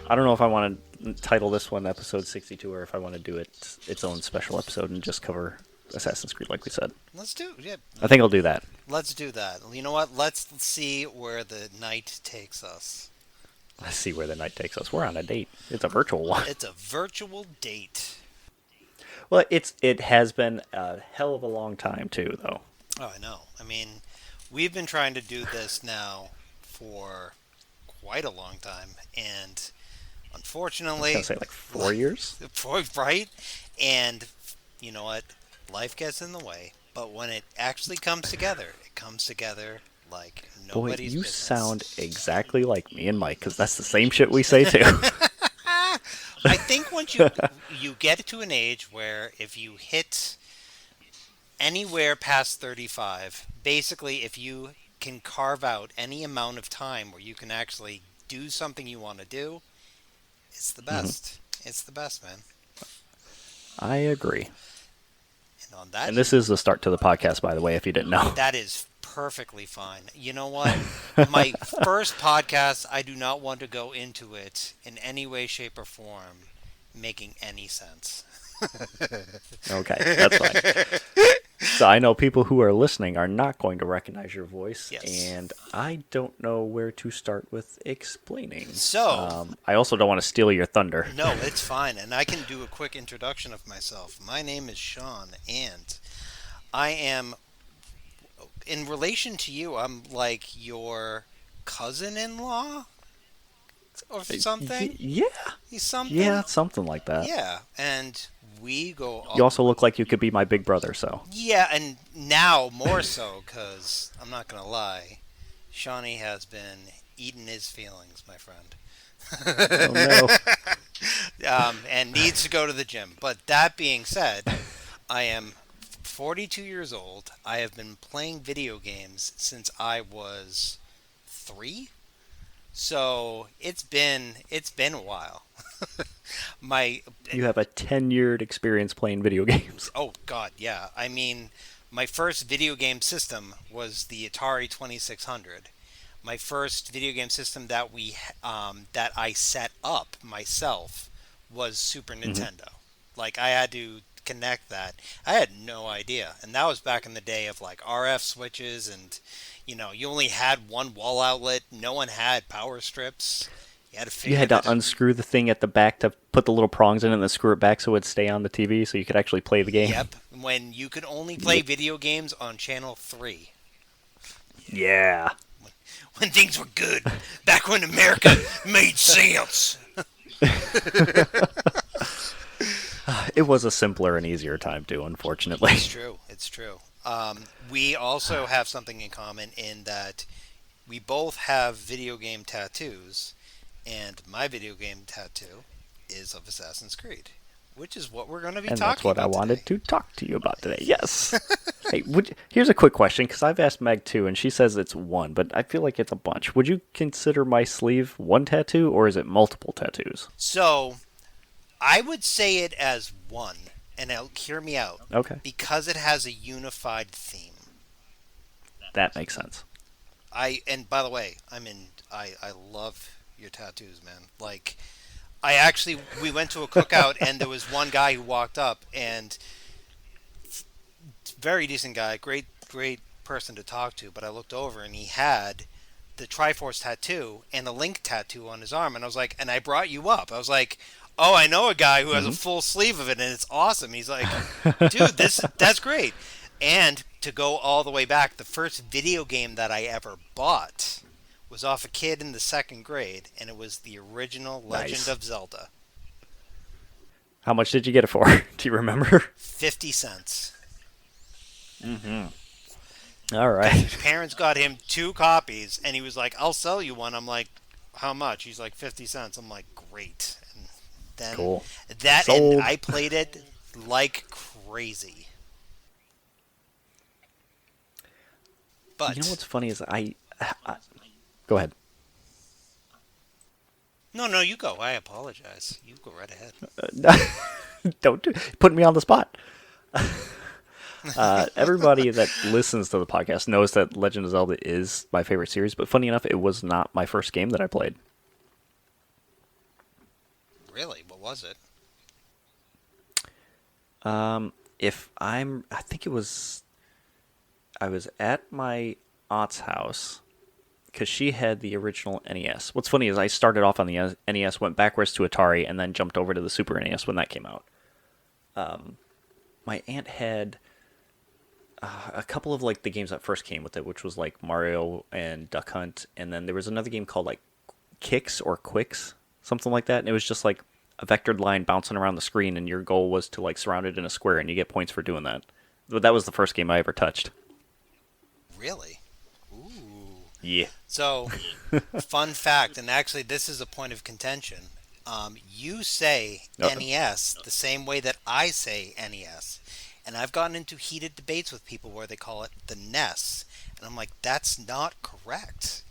I don't know if I want to title this one episode 62 or if I want to do it its own special episode and just cover Assassin's Creed like we said. Let's do it. Yeah. I think I'll do that. Let's do that. You know what? Let's see where the night takes us. Let's see where the night takes us. We're on a date. It's a virtual one. It's a virtual date. Well, it has been a hell of a long time too, though. Oh, I know. I mean, we've been trying to do this now for quite a long time, and unfortunately, I was gonna say like 4 years, right? And you know what? Life gets in the way, but when it actually comes together, it comes together like nobody's Boy, you business. sound exactly like me and Mike, because that's the same shit we say too. I think once you get to an age where if you hit anywhere past 35, basically if you can carve out any amount of time where you can actually do something you want to do, it's the best. It's the best, man. I agree. And on that, And this is the start to the podcast, by the way, if you didn't know. that is perfectly fine. You know what? My first podcast, I do not want to go into it in any way, shape, or form making any sense. Okay, that's fine. So I know people who are listening are not going to recognize your voice, Yes. and I don't know where to start with explaining. So, I also don't want to steal your thunder. no, it's fine. And I can do a quick introduction of myself. My name is Sean, and I am, in relation to you, I'm like your cousin-in-law or something. Yeah, He's something. yeah, something like that. Yeah, and we go. You also look like you could be my big brother, so. Yeah, and now more so, because I'm not going to lie, Shawnee has been eating his feelings, my friend. Oh no. And needs to go to the gym. But that being said, I am 42 years old. I have been playing video games since I was 3. So it's been a while. You have a tenured experience playing video games. Oh God, yeah. I mean, my first video game system was the Atari 2600. My first video game system that that I set up myself was Super Nintendo. Like I had to connect that. I had no idea, and that was back in the day of like RF switches, and you only had one wall outlet. No one had power strips. You had to unscrew the thing at the back to put the little prongs in it and then screw it back so it would stay on the TV so you could actually play the game. Yep, when you could only play video games on Channel 3. Yeah. When things were good, back when America made sense. It was a simpler and easier time too, unfortunately. It's true. It's true. We also have something in common in that we both have video game tattoos, and my video game tattoo is of Assassin's Creed, which is what we're going to be And talking that's what about I wanted today. to talk to you about today. Yes. Hey, here's a quick question, because I've asked Meg too, and she says it's one, but I feel like it's a bunch. Would you consider my sleeve one tattoo, or is it multiple tattoos? So, I would say it as one, and hear me out. Okay. Because it has a unified theme. That makes sense. And by the way, I love your tattoos, man. Like, we went to a cookout and there was one guy who walked up and very decent guy, great person to talk to, but I looked over and he had the Triforce tattoo and a Link tattoo on his arm, and I was like, and I brought you up. I was like, oh, I know a guy who has a full sleeve of it and it's awesome. He's like, dude, that's great. And to go all the way back, the first video game that I ever bought was off a kid in the 2nd grade, and it was the original Legend of Zelda. How much did you get it for? Do you remember? 50 cents. All right. His parents got him 2 copies, and he was like, I'll sell you one. I'm like, how much? He's like 50 cents. I'm like, great. And then Cool. and Sold. I played it like crazy. You know But what's funny is I go ahead. no, you go. I apologize. You go right ahead. Don't put me on the spot. Everybody that listens to the podcast knows that Legend of Zelda is my favorite series, but funny enough, it was not my first game that I played. Really? What was it? I think it was, I was at my aunt's house because she had the original NES. What's funny is I started off on the NES, went backwards to Atari, and then jumped over to the Super NES when that came out. My aunt had a couple of like the games that first came with it, which was like Mario and Duck Hunt, and then there was another game called like Kicks or Quicks, something like that, and it was just like a vectored line bouncing around the screen, and your goal was to like surround it in a square, and you get points for doing that. But that was the first game I ever touched. Really? Ooh. Yeah. So, fun fact, and actually, this is a point of contention. You say Uh-oh. NES the same way that I say NES. And I've gotten into heated debates with people where they call it the NES. And I'm like, that's not correct.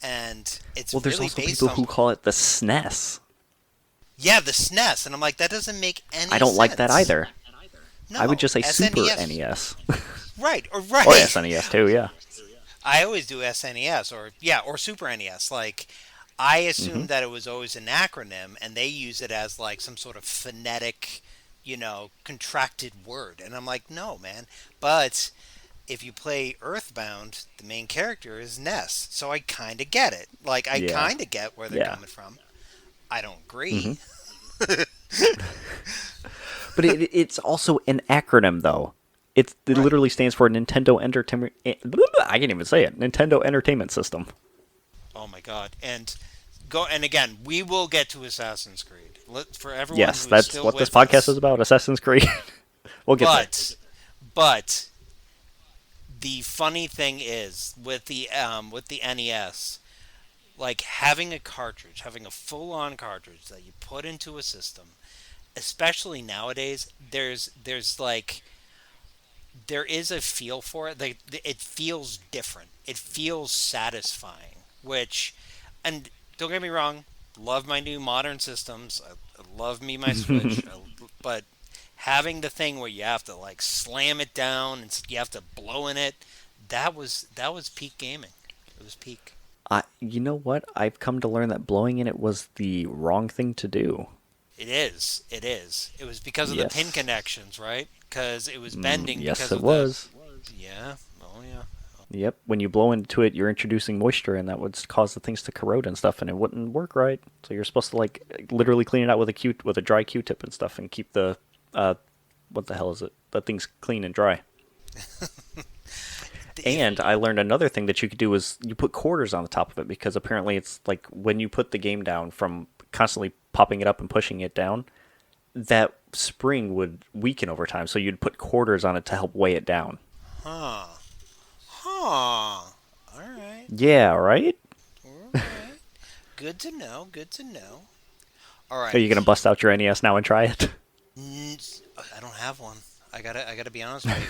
And it's Well, there's really also based people on. who call it the SNES. Yeah, the SNES. And I'm like, that doesn't make any I don't like that sense. either. I would No, just say Super SNES. NES. Right, or Or right. SNES too, yeah. I always do SNES or yeah, or Super NES. Like I Hmm. assumed that it was always an acronym and they use it as like some sort of phonetic, contracted word. And I'm like, "No, man." But if you play Earthbound, the main character is Ness. So I kind of get it. Like I Yeah. kind of get where they're Yeah. coming from. I don't agree. Hmm. But it's also an acronym, though. It Right. literally stands for Nintendo Entertainment. I can't even say it. Nintendo Entertainment System. Oh my god. And again, we will get to Assassin's Creed. For everyone Yes, who is that's still what this with podcast is us. about. Assassin's Creed. We'll get there. But the funny thing is with the NES, like having a cartridge, having a full-on cartridge that you put into a system, especially nowadays, there's like there is a feel for it. Like it feels different. It feels satisfying. Which, and don't get me wrong, love my new modern systems. I love me my Switch, but having the thing where you have to like slam it down and you have to blow in it, that was peak gaming. It was peak. You know what? I've come to learn that blowing in it was the wrong thing to do. It is. It is. It was because of the pin Yes. connections, right? Because it was bending Yes, because it of the. was. Yeah. Oh yeah. Yep. When you blow into it, you're introducing moisture, and that would cause the things to corrode and stuff, and it wouldn't work right. So you're supposed to like literally clean it out with a dry Q-tip and stuff, and keep the what the hell is it? That thing's clean and dry. If And I learned another thing that you could do is you put quarters on the top of it because apparently it's like when you put the game down from constantly popping it up and pushing it down, that spring would weaken over time. So you'd put quarters on it to help weigh it down. huh. Huh. All right. Yeah, right? All right. Good to know. Good to know. All Are you right. gonna bust out your NES now and try it? I don't have one. I gotta be honest with you.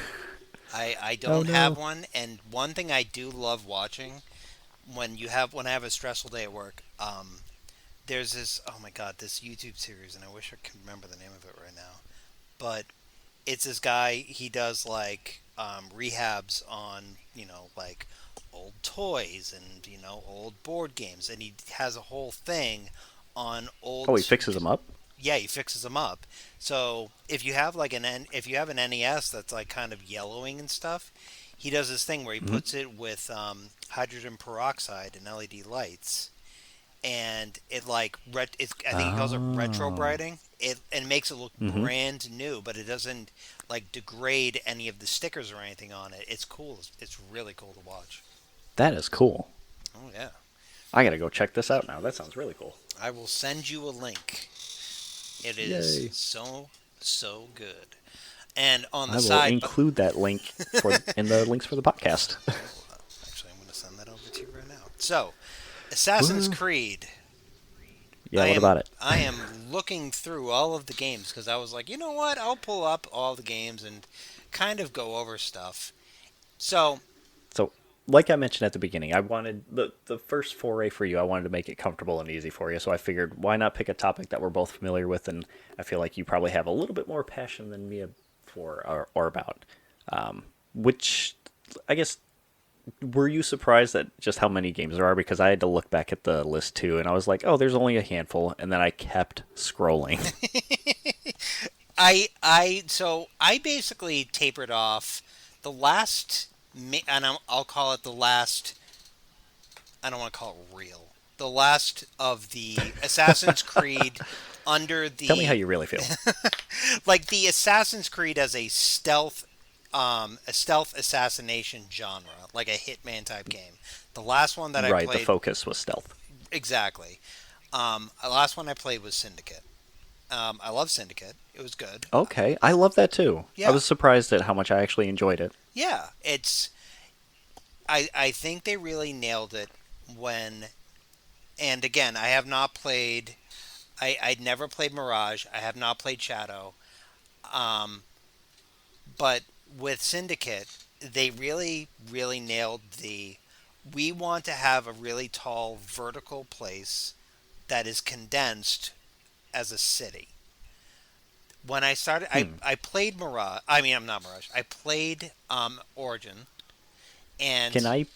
I Oh don't have no. one. And one thing I do love watching when I have a stressful day at work, there's this oh my god this YouTube series, and I wish I could remember the name of it right now. But it's this guy. He does like rehabs on like old toys and old board games, and he has a whole thing on Oh, he old. fixes them up. Yeah, he fixes them up. So if you have if you have an NES that's like kind of yellowing and stuff, he does this thing where he Hmm. puts it with hydrogen peroxide and LED lights, and it like I think he calls it retro Oh. brighting. It and makes it look Hmm. brand new, but it doesn't like degrade any of the stickers or anything on it. It's cool. It's really cool to watch. That is cool. Oh yeah, I gotta go check this out now. That sounds really cool. I will send you a link. It is Yay. so good. And on the I will side, but include that link in the links for the podcast. actually, I'm going to send that over to you right now. So, Assassin's Woo. Creed. Yeah, what about it? I am looking through all of the games because I was like, you know what? I'll pull up all the games and kind of go over stuff. So So, like I mentioned at the beginning, I wanted the first foray for you. I wanted to make it comfortable and easy for you. So I figured, why not pick a topic that we're both familiar with, and I feel like you probably have a little bit more passion than me for or about. Which I guess, were you surprised at just how many games there are? Because I had to look back at the list too, and I was like, oh, there's only a handful, and then I kept scrolling. I basically tapered off the last, and I'll call it the last. I don't want to call it real. The last of the Assassin's Creed under Tell me how the you really feel. like the Assassin's Creed as a stealth assassination genre, like a Hitman type game. The last one that I Right, the played, focus was stealth. exactly. The last one I played was Syndicate. I love Syndicate. It was good. Okay, I love that too. I Yeah, was surprised at how much I actually enjoyed it. yeah. I think they really nailed it when. And again, I have not played. I'd never played Mirage. I have not played Shadow. Um, but with Syndicate, they really nailed the. We want to have a really tall vertical place that is condensed as a city. When I started, Hmm. I played Mirage. I mean, I'm not Mirage. I played Origin, Can and I?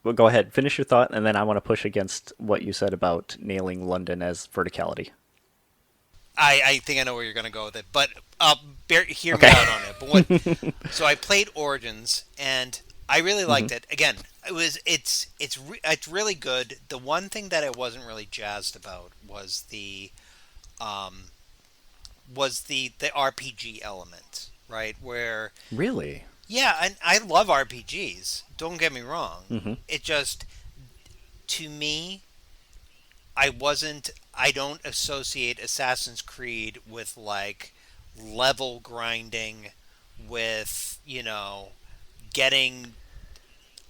Well, go ahead. Finish your thought, and then I want to push against what you said about nailing London as verticality. I think I know where you're going to go with it. But hear me Okay. out on it. But what? So I played Origins, and I really Hmm. liked it. Again, it's really good. The one thing that I wasn't really jazzed about um was the RPG element, right? Where Really? yeah, and I love RPGs. Don't get me wrong. Hmm. It just to me, I wasn't. I don't associate Assassin's Creed with like level grinding, with getting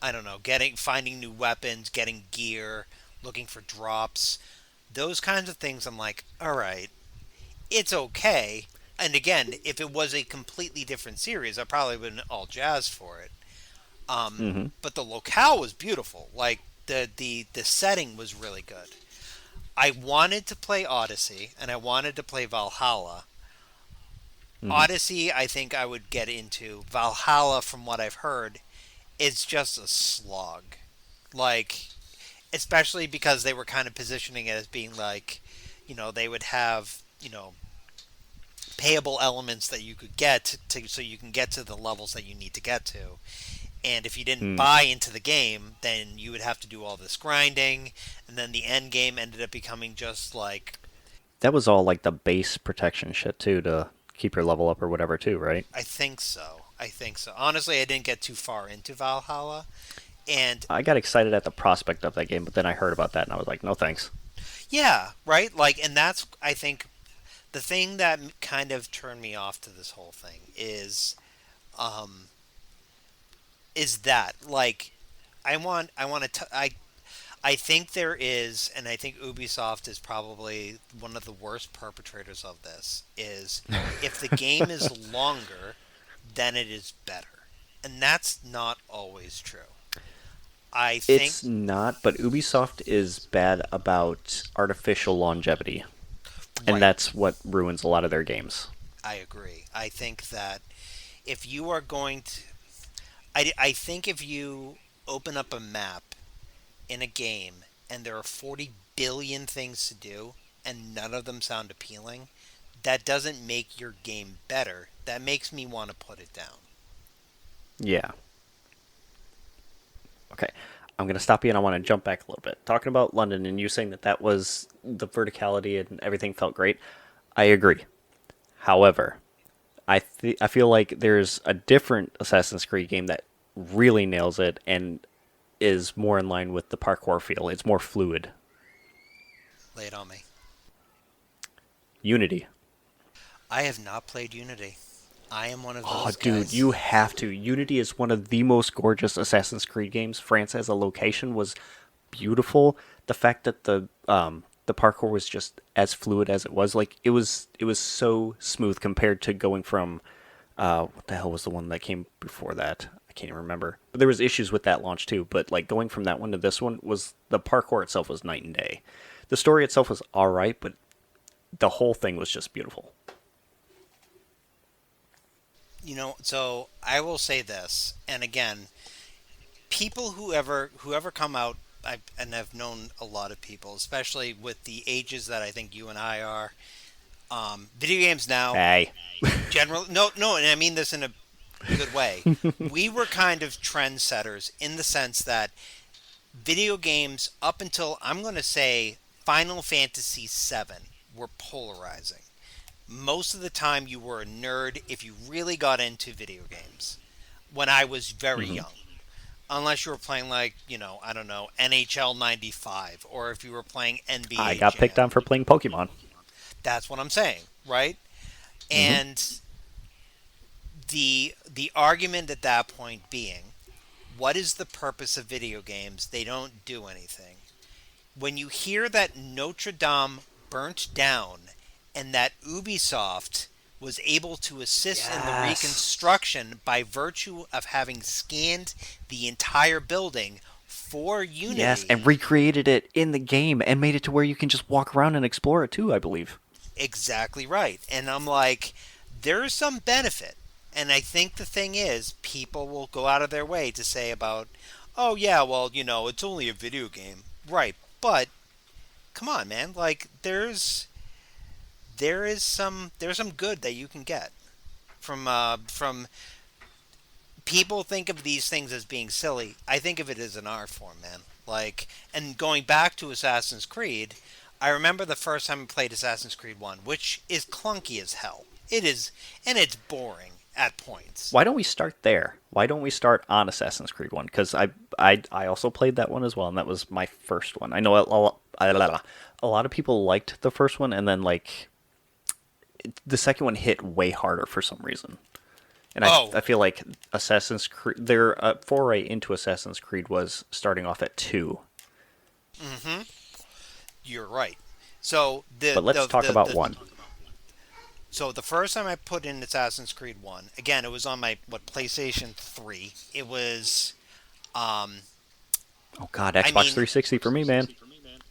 I don't know, getting finding new weapons, getting gear, looking for drops, those kinds of things. I'm like, all right, it's okay. And again, if it was a completely different series, I probably wouldn't all jazzed for it. Hmm. But the locale was beautiful. Like the setting was really good. I wanted to play Odyssey and I wanted to play Valhalla. Hmm. Odyssey, I think I would get into. Valhalla, from what I've heard, is just a slog. Like, especially because they were kind of positioning it as being like, they would have, payable elements that you could get to so you can get to the levels that you need to get to. And if you didn't Hmm. buy into the game, then you would have to do all this grinding, and then the end game ended up becoming just like That was all like the base protection shit too, to keep your level up or whatever too, right? I think so. I think so. Honestly, I didn't get too far into Valhalla, and I got excited at the prospect of that game, but then I heard about that and I was like, no thanks. yeah, right. Like, and that's I think the thing that kind of turned me off to this whole thing um, is that like I want to I think there is, and I think Ubisoft is probably one of the worst perpetrators of this, is if the game is longer, then it is better. And that's not always true. I think, It's not, but Ubisoft is bad about artificial longevity, and right, that's what ruins a lot of their games. I agree. I think that if you are going to, I think if you open up a map in a game and there are 40 billion things to do and none of them sound appealing, that doesn't make your game better. That makes me want to put it down. Yeah. Okay. I'm going to stop you and I want to jump back a little bit. Talking about London and you saying that that was the verticality and everything felt great. I agree. However, I feel like there's a different Assassin's Creed game that really nails it and is more in line with the parkour feel. It's more fluid. Lay it on me. Unity. I have not played Unity. I am one of Oh, those dude, guys. you have to. Unity is one of the most gorgeous Assassin's Creed games. France as a location was beautiful. The fact that the parkour was just as fluid as it was. Like it was so smooth compared to going from what the hell was the one that came before that? I can't even remember. But there was issues with that launch too. But like going from that one to this one was the parkour itself was night and day. The story itself was all right, but the whole thing was just beautiful. So I will say this, and again, people whoever come out, and I've known a lot of people, especially with the ages that I think you and I are. Video games now, Hey, generally, no, and I mean this in a good way. We were kind of trendsetters in the sense that video games, up until I'm going to say Final Fantasy VII, were polarizing. Most of the time, you were a nerd if you really got into video games. When I was very hmm, young, unless you were playing like I don't know, NHL '95, or if you were playing I NBA got picked Jam. on for playing Pokemon. That's what I'm saying, right? Hmm. And the argument at that point being, what is the purpose of video games? They don't do anything. When you hear that Notre Dame burnt down and that Ubisoft was able to assist in the Yes. reconstruction by virtue of having scanned the entire building for Yes, Unity. and recreated it in the game and made it to where you can just walk around and explore it too, I believe. Exactly right. And I'm like, there is some benefit. And I think the thing is, people will go out of their way to say about, oh, yeah, well, it's only a video game. Right. But come on, man. Like, there's some good that you can get from people think of these things as being silly. I think of it as an art form, man. Like, and going back to Assassin's Creed, I remember the first time I played Assassin's Creed 1, which is clunky as hell. It is, and it's boring at points. Why don't we start there? Why don't we start on Assassin's Creed 1? Because I also played that one as well, and that was my first one. I know a lot of people liked the first one, and then like the second one hit way harder for some reason. And Oh, I feel like Assassin's Creed, their foray into Assassin's Creed was starting off at 2. mm-hmm. You're right. So But let's talk about 1. the first time I put in Assassin's Creed 1, again, it was on my PlayStation 3. It was Oh god, I Xbox mean, 360 for me, man.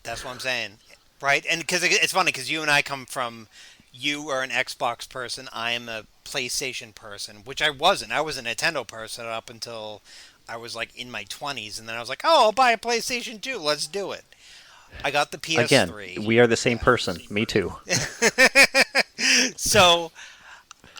that's what I'm saying, right? And because it's funny, because you and I come from, you are an Xbox person, I am a PlayStation person, which I wasn't. I was a Nintendo person up until I was like in my 20s, and then I was like, oh, I'll buy a PlayStation 2. Let's do it. I got the Again, PS3. we are the same person. Me too. So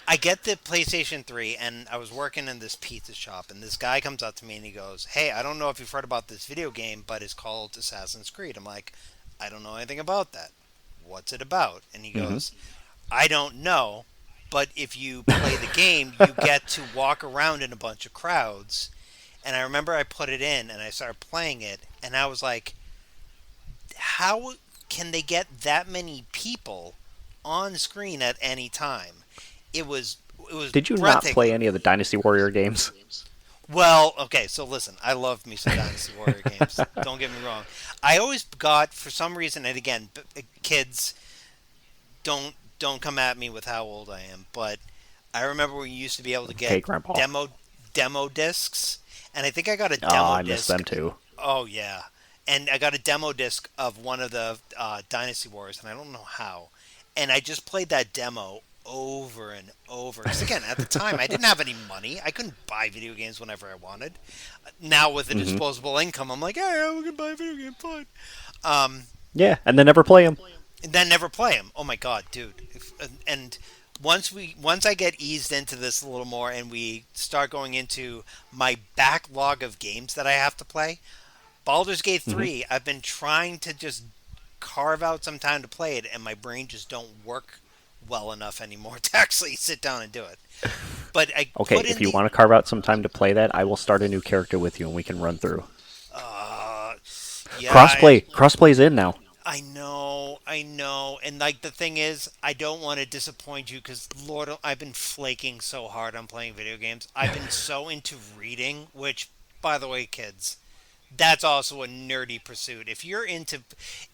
I get the PlayStation 3, and I was working in this pizza shop, and this guy comes up to me and he goes, hey, I don't know if you've heard about this video game, but it's called Assassin's Creed. I'm like, I don't know anything about that. What's it about? And he Hmm. goes, I don't know, but if you play the game, you get to walk around in a bunch of crowds. And I remember I put it in and I started playing it, and I was like, how can they get that many people on screen at any time? It was Did you not play breathtaking. any of the Dynasty Warrior games? Well, okay, so listen, I love me some Dynasty Warrior games. Don't get me wrong. I always got, for some reason, and again, kids, don't come at me with how old I am, but I remember we used to be able to get Okay, Grandpa. demo discs, and I think I got a Oh, demo I miss them disc. too. Oh yeah, and I got a demo disc of one of the Dynasty Wars, and I don't know how. And I just played that demo over and over. Because again, at the time, I didn't have any money. I couldn't buy video games whenever I wanted. Now with a Hmm. disposable income, I'm like, hey, we can buy a video game, fine. Um, Yeah, and then never play them. and then never play them. Oh my god, dude! And once I get eased into this a little more, and we start going into my backlog of games that I have to play, Baldur's Gate Hmm. 3, I've been trying to just carve out some time to play it, and my brain just don't work well enough anymore to actually sit down and do it. But I Okay, put if in you the want to carve out some time to play that, I will start a new character with you and we can run through. uh yeah, Crossplay's in now. I know, and like the thing is, I don't want to disappoint you because Lord, I've been flaking so hard on playing video games. I've been so into reading, which, by the way, kids, that's also a nerdy pursuit. If you're into,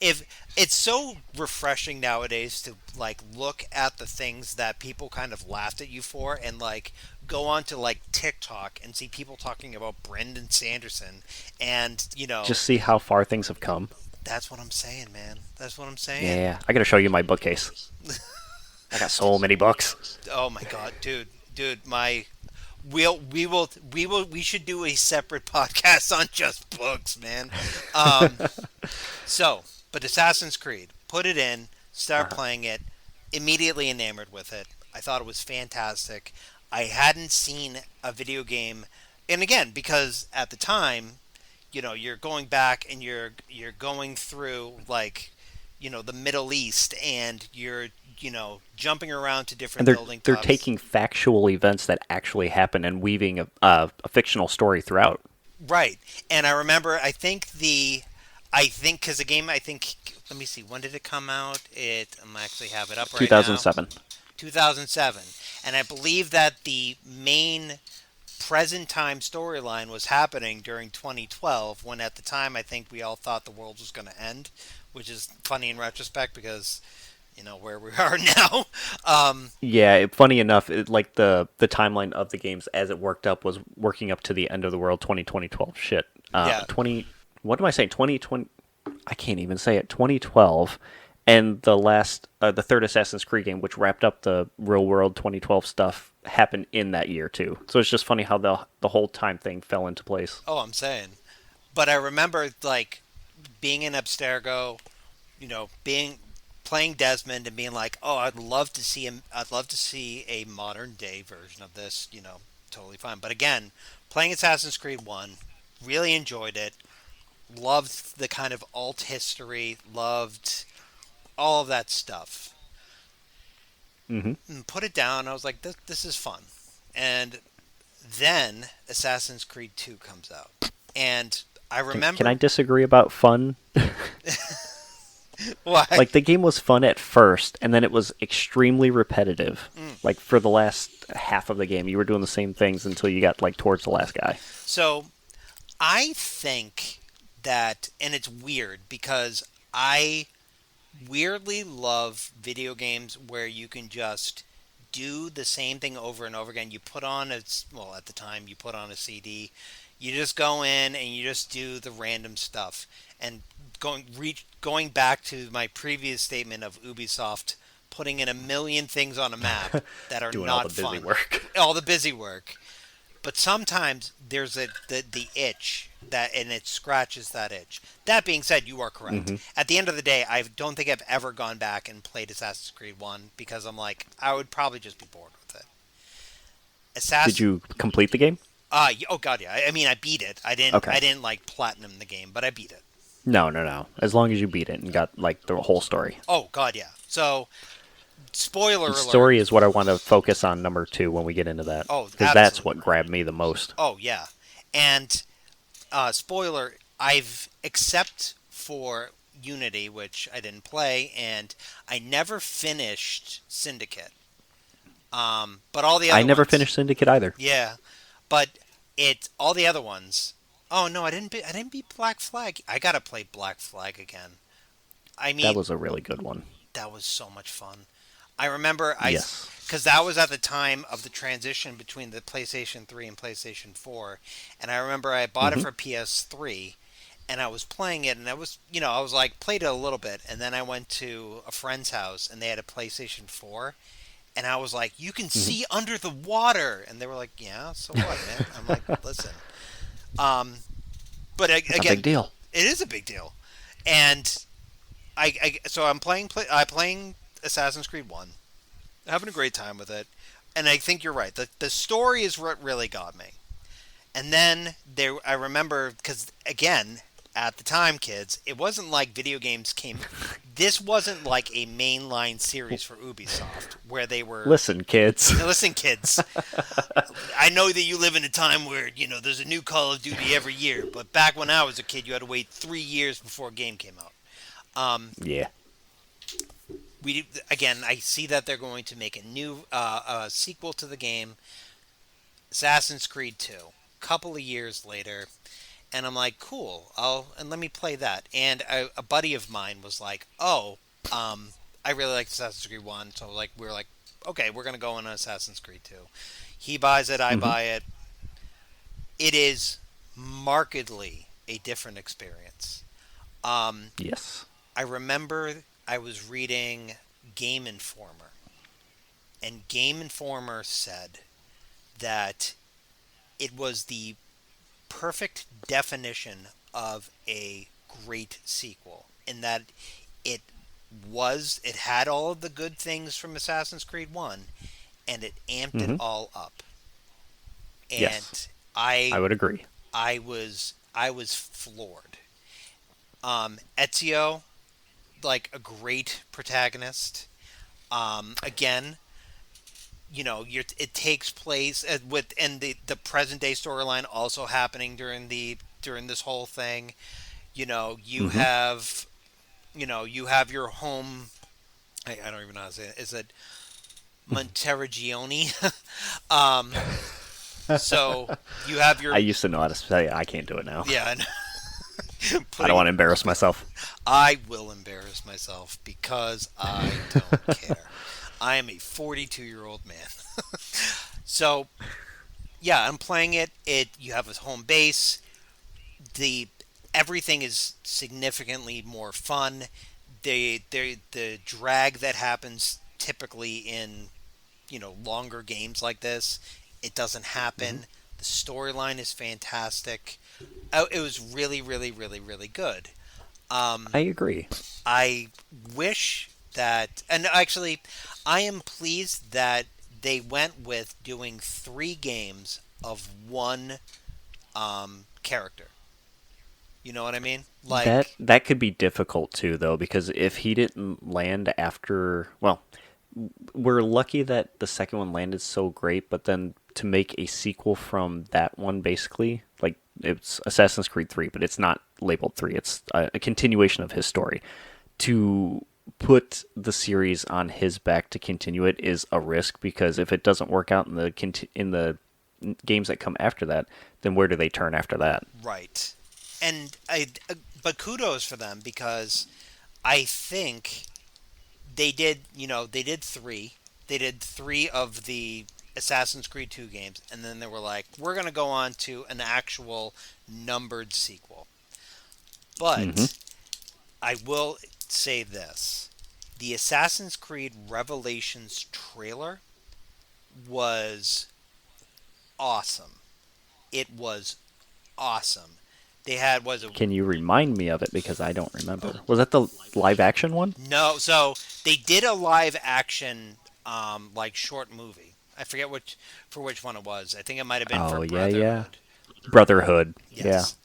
if it's so refreshing nowadays to like look at the things that people kind of laughed at you for and like go on to like TikTok and see people talking about Brendan Sanderson and Just see how far things have come. that's what I'm saying, man. That's what I'm saying. Yeah, I gotta show you my bookcase. I got so many books. Oh my god, dude, my we should do a separate podcast on just books, man. Um, so, but Assassin's Creed, put it in, start Uh-huh. playing it, immediately enamored with it. I thought it was fantastic. I hadn't seen a video game, and again, because at the time, you're going back and you're going through like, the Middle East, and you're jumping around to And different they're building they're tops. taking factual events that actually happen and weaving a fictional story throughout. Right. And I remember, I think, because the game, I think, let me see, when did it come out? I actually have it up right now. 2007. 2007. And I believe that the main present time storyline was happening during 2012, when at the time I think we all thought the world was going to end, which is funny in retrospect because, where we are now. Um, Yeah, funny enough, like the timeline of the games as it worked up was working up to the end of the world 2012 shit. yeah. 20 what am I saying? 2020 I can't even say it. 2012 and the third Assassin's Creed game which wrapped up the real world 2012 stuff happened in that year too. So it's just funny how the whole time thing fell into place. Oh, I'm saying. But I remember, like, being in Abstergo, being playing Desmond and being like, "Oh, I'd love to see a modern day version of this." Totally fine. But again, playing Assassin's Creed 1, really enjoyed it. Loved the kind of alt history, loved all of that stuff. Hmm. And put it down. I was like, this is fun. And then Assassin's Creed 2 comes out. And I Can I remember disagree about fun? why. Like the game was fun at first, and then it was extremely repetitive. Mm. Like for the last half of the game, you were doing the same things until you got like towards the last guy. So I think that, and it's weird because I weirdly love video games where you can just do the same thing over and over again. You put on well, at the time you put on a CD. You just go in and you just do the random stuff. And going back to my previous statement of Ubisoft putting in a million things on a map that are Doing all the not busy fun. work. All the busy work. But sometimes there's the itch that, and it scratches that itch. That being said, you are correct. Hmm. At the end of the day, I don't think I've ever gone back and played Assassin's Creed 1 because I'm like, I would probably just be bored with it. Did Assassin you complete the game? oh god, yeah. I mean, I beat it. I Okay. didn't like platinum the game, but I beat it. No, no, no. As long as you beat it and got like the whole story. Oh god, yeah. So, spoiler The alert. story is what I want to focus on number two when we get into that, Oh, because that's what absolutely. grabbed me the most. Oh yeah. And spoiler, I've except for Unity, which I didn't play, and I never finished Syndicate. But all the I other never ones, finished Syndicate either. yeah. But all the other ones. Oh no, I didn't beat Black Flag. I gotta play Black Flag again. I That mean, was a really good one. that was so much fun. I remember Yes. because that was at the time of the transition between the PlayStation 3 and PlayStation 4, and I remember I bought it Hmm. for PS3, and I was playing it, and I was like played it a little bit, and then I went to a friend's house, and they had a PlayStation 4, and I was like, you can Hmm. see under the water, and they were like, yeah, so what, man? I'm like, listen, um, but That's a big again, deal. it is a big deal, and so I'm playing Assassin's Creed 1, having a great time with it. And I think you're right. The story is what really got me. And then I remember because again, at the time, kids, it wasn't like video games came. This wasn't like a mainline series for Ubisoft where they were. Listen, kids. Listen, kids. I know that you live in a time where there's a new Call of Duty every year, but back when I was a kid, you had to wait 3 years before a game came out. Um, Yeah. we again, I see that they're going to make a new sequel to the game, Assassin's Creed 2, couple of years later, And I'm like, cool. And let me play that. And a buddy of mine was like, oh, I really like Assassin's Creed One, so like we were like, okay, we're gonna go on Assassin's Creed Two. He buys it, I Hmm. buy it. It is markedly a different experience. Um, Yes. I remember I was reading Game Informer, and Game Informer said that it was the perfect definition of a great sequel in that it it had all of the good things from Assassin's Creed 1 and it amped it Hmm. all up. Yes, And I I would agree. I was floored. Ezio, like a great protagonist. Again, it takes place with and the present day storyline also happening during this whole thing. You Hmm. have you have your home. I don't even know how to say it. Is it Monteriggioni? um, so you have I your used to know how to say it. I can't do it now. yeah. I don't Putting want to embarrass myself. I will embarrass myself because I don't care. I am a 42-year-old man. So yeah, I'm playing it. You have a home base. The Everything is significantly more fun. The drag that happens typically in longer games like this, it doesn't Hmm. happen. The storyline is fantastic. It was really, really, really, really good. I Um, agree. I wish that, and actually, I am pleased that they went with doing 3 games of one character. You know what I mean? That Like, that could be difficult too, though, because if he didn't land after, well, we're lucky that the second one landed so great, but then to make a sequel from that one, basically, like it's Assassin's Creed 3, but it's not labeled 3. It's a continuation of his story. To put the series on his back to continue it is a risk because if it doesn't work out in the games that come after that, then where do they turn after that? right. And but kudos for them because I think they did three. They did three of the Assassin's Creed 2 games, and then they were like, we're going to go on to an actual numbered sequel. Hmm. But I will say this: the Assassin's Creed Revelations trailer was awesome. It was awesome. They had was it Can you remind me of it because I don't remember? Was that the live action one? no? So they did a live action like short movie. I forget which one it was. I think it might have been for Oh yeah, yeah. Brotherhood. Brotherhood. Yeah. Yes.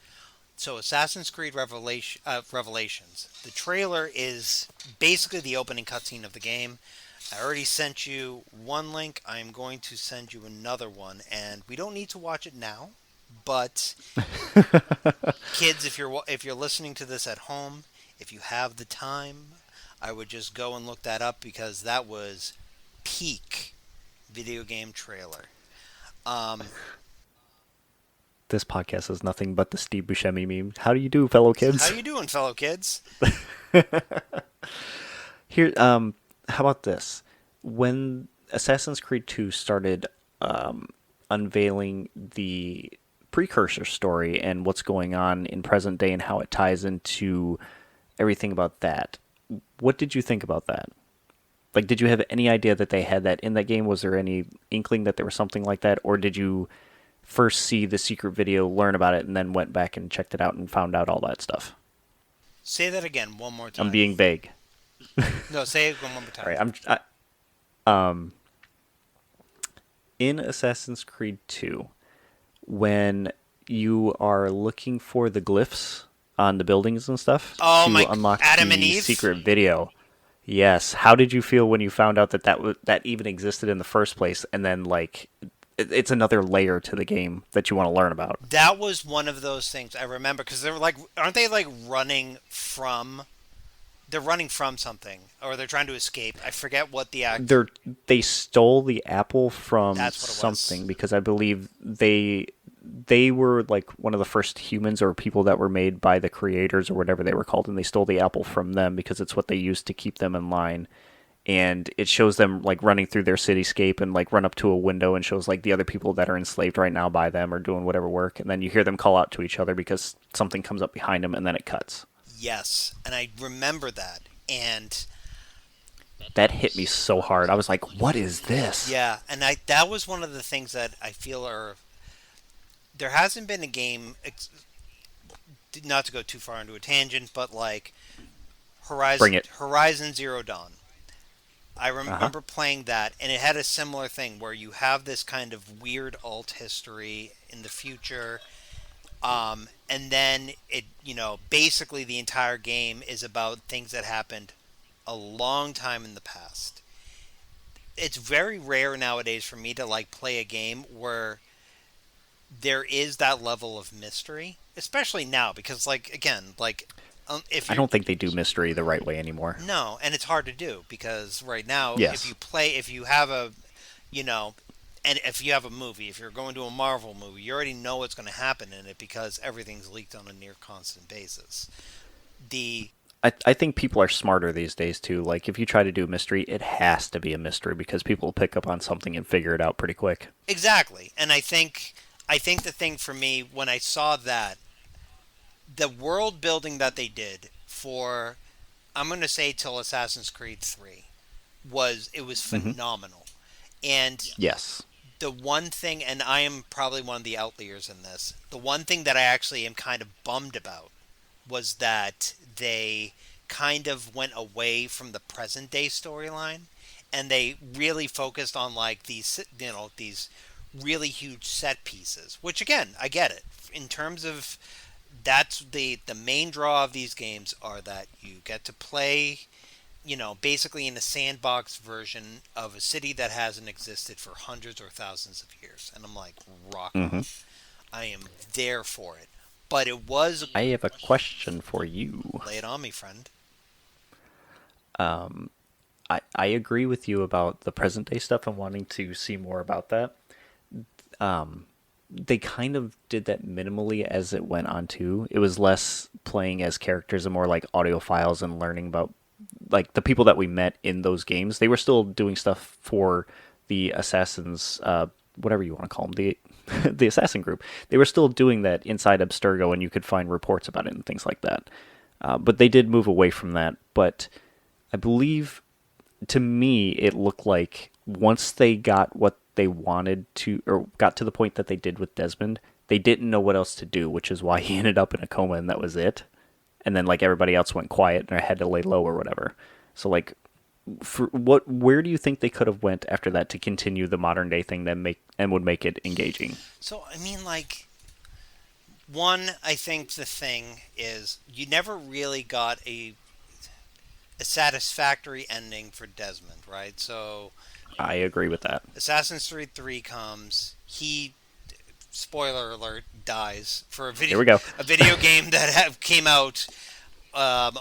So Assassin's Creed Revelations. The trailer is basically the opening cutscene of the game. I already sent you one link. I'm going to send you another one, and we don't need to watch it now. But kids, if you're listening to this at home, if you have the time, I would just go and look that up because that was peak video game trailer. Um, This podcast is nothing but the Steve Buscemi meme. How do you do, fellow how kids? you doing, fellow kids? Here, how about this? When Assassin's Creed 2 started unveiling the precursor story and what's going on in present day and how it ties into everything about that, what did you think about that? Like, did you have any idea that they had that in that game? Was there any inkling that there was something like that? Or did you first see the secret video, learn about it, and then went back and checked it out and found out all that stuff? Say that again one more I'm time. being vague. No, say it one more All time. right, in Assassin's Creed 2, when you are looking for the glyphs on the buildings and stuff Oh to my, unlock Adam and the Eve. secret video. Yes, how did you feel when you found out that that even existed in the first place and then like it's another layer to the game that you want to learn about. That was one of those things I remember because they were like, aren't they like running from? They're running from something, or they're trying to escape. I forget what the act. They stole the apple from That's what it was. something because I believe they they were like one of the first humans or people that were made by the creators or whatever they were called, and they stole the apple from them because it's what they used to keep them in line. And it shows them like running through their cityscape and like run up to a window and shows like the other people that are enslaved right now by them or doing whatever work, and then you hear them call out to each other because something comes up behind them and then it cuts. Yes, and I remember that. And That hit me so hard. I was like, what is this? yeah, and I that was one of the things that I feel are there hasn't been a game, not to go too far into a tangent, but like Bring it. Horizon Zero Dawn. I Uh-huh. remember playing that, and it had a similar thing where you have this kind of weird alt history in the future, and then basically the entire game is about things that happened a long time in the past. It's very rare nowadays for me to like play a game where there is that level of mystery, especially now because like again, like if I you're don't think they do mystery the right way anymore. no, and it's hard to do because right now Yes. if you have a you know and if you have a movie, if you're going to a Marvel movie, you already know what's going to happen in it because everything's leaked on a near constant basis. The I think people are smarter these days too. Like if you try to do a mystery, it has to be a mystery because people will pick up on something and figure it out pretty quick. exactly, and I think the thing for me when I saw that the world building that they did for I'm going to say till Assassin's Creed 3 was Hmm. phenomenal. And Yes. the one thing, and I am probably one of the outliers in this, the one thing that I actually am kind of bummed about was that they kind of went away from the present day storyline and they really focused on like these really huge set pieces, which again, I get it. In terms of that's the main draw of these games are that you get to play basically in a sandbox version of a city that hasn't existed for hundreds or thousands of years. And I'm like, rock Hmm. on. I am there for it. But it was, I have a question for you. lay it on me, friend. I agree with you about the present day stuff and wanting to see more about that. They kind of did that minimally as it went on too. It was less playing as characters and more like audio files and learning about like the people that we met in those games. They were still doing stuff for the assassins, whatever you want to call them, the the assassin group. They were still doing that inside Abstergo, and you could find reports about it and things like that. But they did move away from that. But I believe to me, it looked like once they got what they wanted to, or got to the point that they did with Desmond, they didn't know what else to do, which is why he ended up in a coma and that was it. And then like everybody else went quiet and had to lay low or whatever. So like, for what, where do you think they could have went after that to continue the modern day thing that make and would make it engaging? So, I mean, like, one, I think the thing is you never really got a satisfactory ending for Desmond, right? So, I agree with that. Assassin's Creed 3 comes. He spoiler alert, dies for Here we go. a video game that came out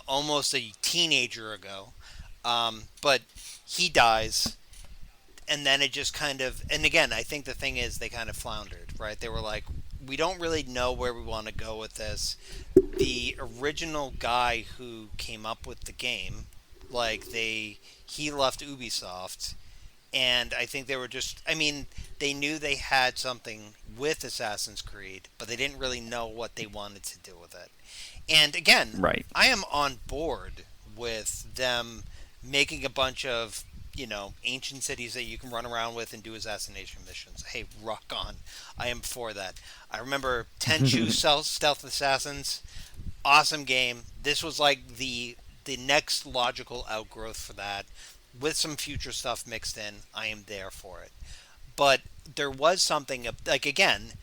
almost a teenager ago. But he dies, and then it just kind of, and again, I think the thing is they kind of floundered, right? They were like, we don't really know where we want to go with this. The original guy who came up with the game, like he left Ubisoft, and I think they were just, I mean, they knew they had something with Assassin's Creed, but they didn't really know what they wanted to do with it. And again, Right. I am on board with them making a bunch of, ancient cities that you can run around with and do assassination missions. Hey, rock on. I am for that. I remember Tenchu Stealth Assassins. Awesome game. This was like the next logical outgrowth for that with some future stuff mixed in. I am there for it. But there was something like again,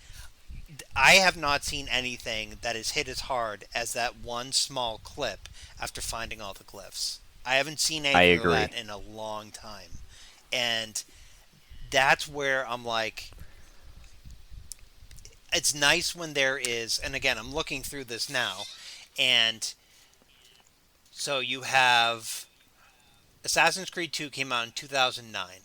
I have not seen anything that has hit as hard as that one small clip after finding all the glyphs. I haven't seen I anything like agree. that in a long time. And that's where I'm like, it's nice when there is, and again, I'm looking through this now, and so you have Assassin's Creed 2 came out in 2009.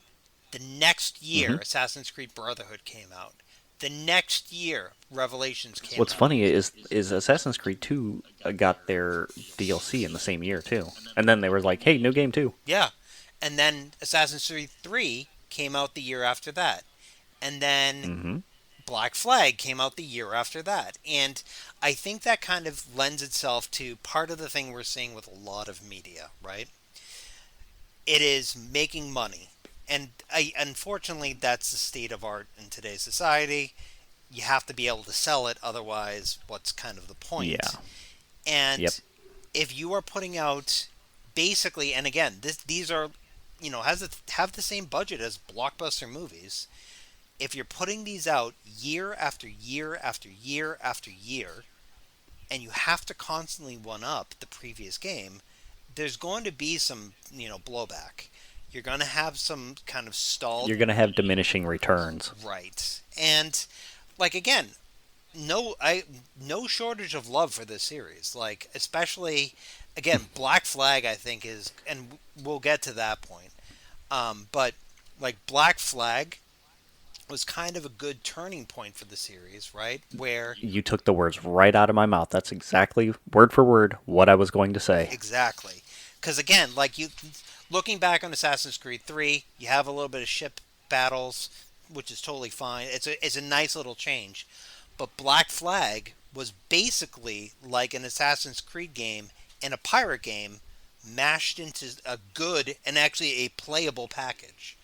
The next Hmm. year, Assassin's Creed Brotherhood came out. The next year, Revelations came What's out. funny is Assassin's Creed 2 got their DLC in the same year too, and then they were like, "Hey, new game too." Yeah. And then Assassin's Creed 3 came out the year after that. And then Hmm. Black Flag came out the year after that. And I think that kind of lends itself to part of the thing we're seeing with a lot of media, right? It is making money. And unfortunately, that's the state of art in today's society. You have to be able to sell it, otherwise, what's kind of the point? Yeah. Yep. And if you are putting out basically, and again, these are, have the same budget as blockbuster movies. If you're putting these out year after year after year after year, and you have to constantly one up the previous game, there's going to be some, blowback. You're going to have some kind of stalled. You're gonna have diminishing returns. Right. And like again, no shortage of love for this series. Like especially again, Black Flag I think is, and we'll get to that point. But like Black Flag was kind of a good turning point for the series, right? Where You took the words right out of my mouth. That's exactly word for word what I was going to say. exactly, because again, like you looking back on Assassin's Creed 3, you have a little bit of ship battles, which is totally fine. It's a nice little change. But Black Flag was basically like an Assassin's Creed game and a pirate game mashed into a good and actually a playable package.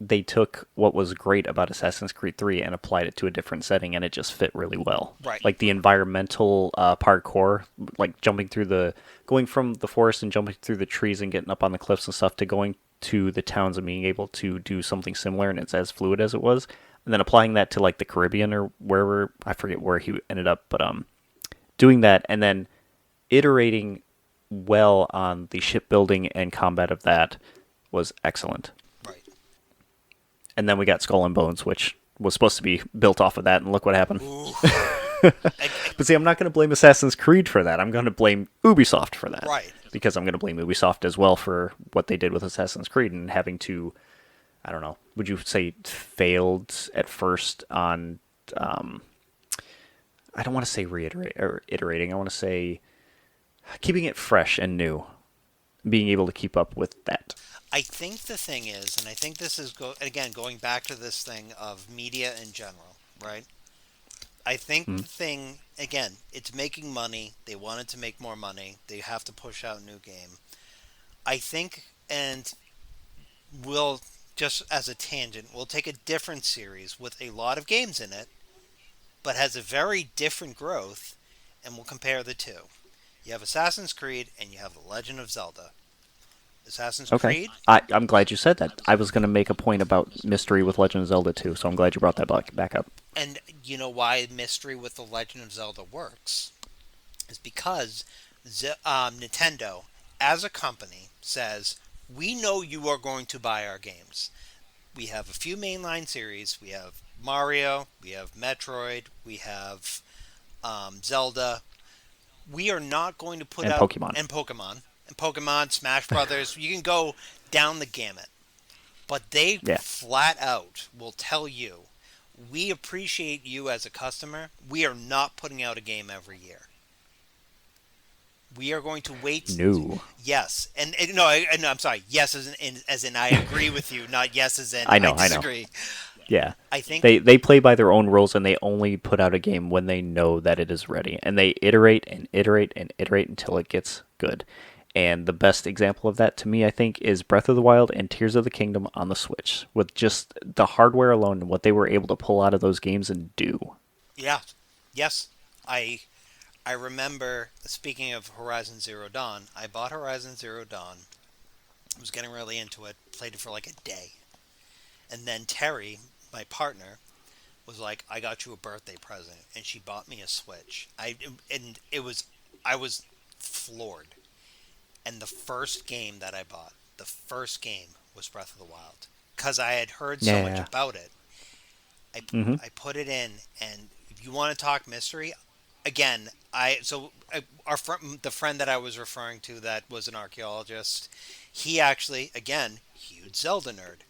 They took what was great about Assassin's Creed 3 and applied it to a different setting, and it just fit really well. Right. Like the environmental parkour, like going from the forest and jumping through the trees and getting up on the cliffs and stuff to going to the towns and being able to do something similar, and it's as fluid as it was. And then applying that to like the Caribbean or wherever, I forget where he ended up, but doing that and then iterating well on the shipbuilding and combat of that was excellent. Right. And then we got Skull and Bones, which was supposed to be built off of that, and look what happened. Ooh. But see, I'm not going to blame Assassin's Creed for that. I'm going to blame Ubisoft for that. Right. Because I'm going to blame Ubisoft as well for what they did with Assassin's Creed and having to, I don't know, would you say failed at first on, I don't want to say reiterate or iterating. I want to say keeping it fresh and new, being able to keep up with that. I think the thing is, and I think this is again going back to this thing of media in general, right? I think the Mm. thing again, it's making money. They wanted to make more money. They have to push out a new game. I think, and we'll just as a tangent, we'll take a different series with a lot of games in it, but has a very different growth, and we'll compare the two. You have Assassin's Creed and you have The Legend of Zelda. Assassin's Okay. Creed, I'm glad you said that. I was going to make a point about mystery with Legend of Zelda too, so I'm glad you brought that back up. and you know why mystery with The Legend of Zelda works is because Nintendo, as a company, says we know you are going to buy our games. We have a few mainline series. We have Mario, we have Metroid, we have Zelda. We are not going to put And out Pokemon. and Pokemon, Smash Brothers. You can go down the gamut, but they Yeah. flat out will tell you, we appreciate you as a customer. We are not putting out a game every year. We are going to wait. No. Yes, and no, no, I'm sorry. Yes, as in I agree with you, not yes as in I I know. disagree. Yeah. I think They play by their own rules and they only put out a game when they know that it is ready. And they iterate and iterate and iterate until it gets good. And the best example of that to me, I think, is Breath of the Wild and Tears of the Kingdom on the Switch. With just the hardware alone and what they were able to pull out of those games and do. yeah, yes. I remember, speaking of Horizon Zero Dawn, I bought Horizon Zero Dawn. I was getting really into it. Played it for like a day, and then Terry, my partner, was like, "I got you a birthday present," and she bought me a Switch. I was floored. And the first game that I bought, the first game was Breath of the Wild, because I had heard so much Yeah. about it. Hmm. I put it in, and if you want to talk mystery, again, the friend that I was referring to that was an archaeologist, he actually, again, huge Zelda nerd.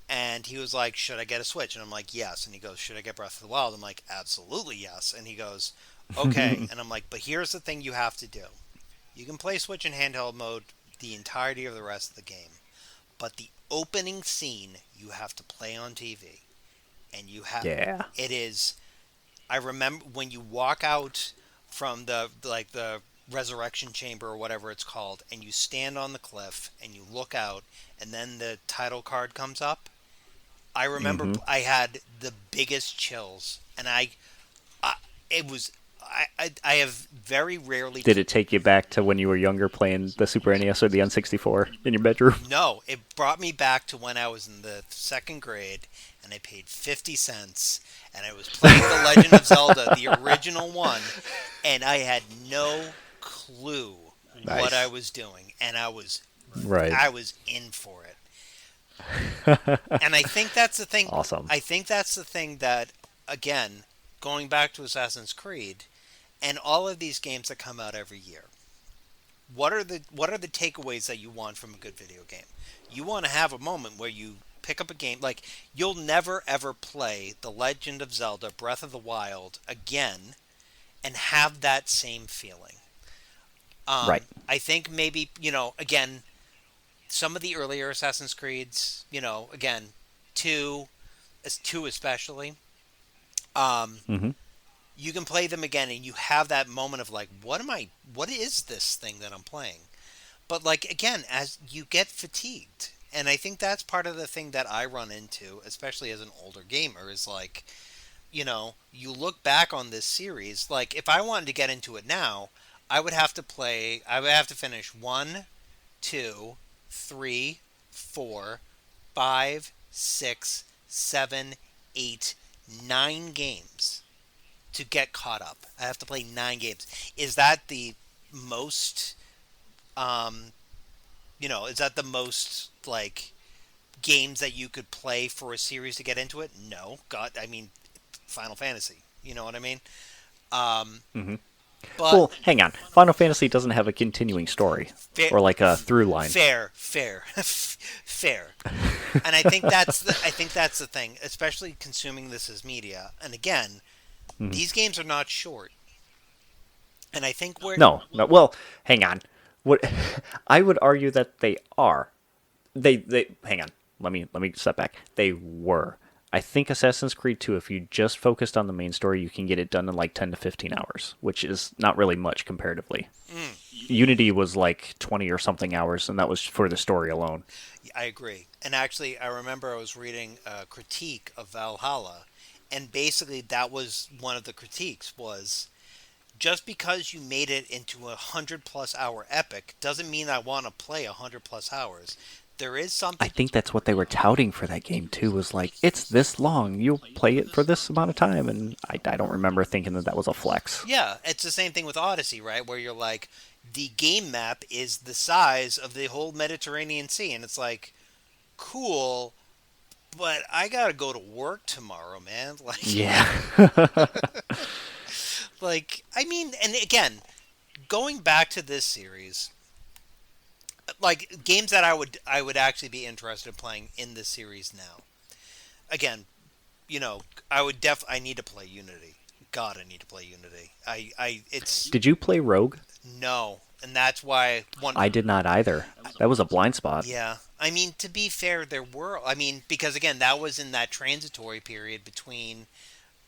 And he was like, "Should I get a Switch?" And I'm like, "Yes." And he goes, "Should I get Breath of the Wild?" I'm like, "Absolutely yes." And he goes, "Okay." And I'm like, "But here's the thing you have to do. You can play Switch in handheld mode the entirety of the rest of the game, but the opening scene you have to play on TV, and you have Yeah. it is. I remember when you walk out from the resurrection chamber or whatever it's called, and you stand on the cliff and you look out, and then the title card comes up. I remember Hmm. I had the biggest chills, and I it was I have very rarely. Did it take you back to when you were younger playing the Super NES or the N64 in your bedroom? No, it brought me back to when I was in the second grade and I paid 50 cents and I was playing The Legend of Zelda, the original one, and I had no clue what I Nice. was doing, and Right. I was in for it. And I think that's the thing. Awesome. I think that's the thing that, again, going back to Assassin's Creed and all of these games that come out every year, what are the takeaways that you want from a good video game? You want to have a moment where you pick up a game like you'll never ever play The Legend of Zelda Breath of the Wild again and have that same feeling. Right. I think maybe, again, some of the earlier Assassin's Creeds, again, 2 as 2 especially, um Hmm. you can play them again and you have that moment of like, what is this thing that I'm playing? But like again, as you get fatigued, and I think that's part of the thing that I run into, especially as an older gamer, is like, you look back on this series, like if I wanted to get into it now, I would have to finish 1, 2, 3, 4, 5, 6, 7, 8, 9 games to get caught up. I have to play 9 games. Is that the most um is that the most like games that you could play for a series to get into it? No. God, I mean Final Fantasy. You know what I mean? Um Hmm. but Well, hang on. Final Fantasy doesn't have a continuing story fair or like a through line. fair fair. And I think that's the thing, especially consuming this as media. And again, Hmm. these games are not short. And I think we're No, no. Well, hang on. What I would argue that they are. They hang on. Let me step back. They were. I think Assassin's Creed 2, if you just focused on the main story, you can get it done in like 10 to 15 hours, which is not really much comparatively. mm, Unity was like 20 or something hours, and that was for the story alone. I agree. And actually, I remember I was reading a critique of Valhalla, and basically that was one of the critiques was just because you made it into 100 plus hour epic doesn't mean I want to play 100 plus hours. There is I something. think that's what they were touting for that game too. Was like, it's this long. You'll play it for this amount of time, and I don't remember thinking that that was a flex. Yeah, it's the same thing with Odyssey, right? Where you're like, the game map is the size of the whole Mediterranean Sea, and it's like, cool, but I gotta go to work tomorrow, man. Like, Yeah. I mean, and again, going back to this series, like games that I would actually be interested in playing in this series now. Again, I need to play Unity. God, I need to play Unity. It's Did you play Rogue? no, and that's why one. I did not either. That was a blind spot. Yeah, I mean, to be fair, I mean, because again, that was in that transitory period between,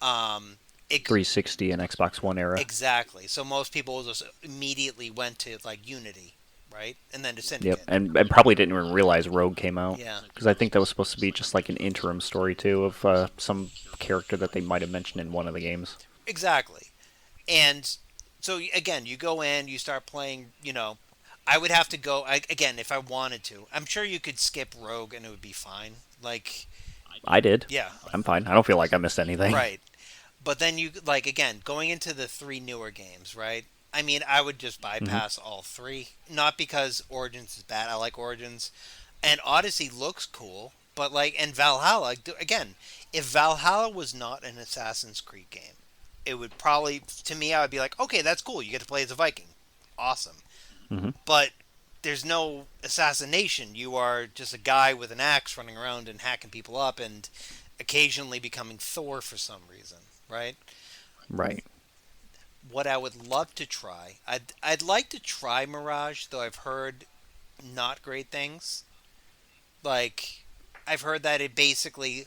um, it 360 and Xbox One era. exactly. So most people just immediately went to like Unity, right, and then to Yep, Syndicate. and probably didn't even realize Rogue came out Yeah, because I think that was supposed to be just like an interim story too of some character that they might have mentioned in one of the games. exactly. And so again, you go in, you start playing. I would have to go again if I wanted to. I'm sure you could skip Rogue and it would be fine. Like, I did. yeah, I'm fine. I don't feel like I missed anything. right. But then you like again going into the 3 newer games, right? I mean, I would just Hmm. bypass all 3, not because Origins is bad. I like Origins, and Odyssey looks cool, but like, and Valhalla again. If Valhalla was not an Assassin's Creed game, it would probably to me I would be like, okay, that's cool. You get to play as a Viking, awesome. Hmm. But there's no assassination. You are just a guy with an axe running around and hacking people up and occasionally becoming Thor for some reason, right? Right. What I would love to try, I'd like to try Mirage, though I've heard not great things. Like I've heard that it basically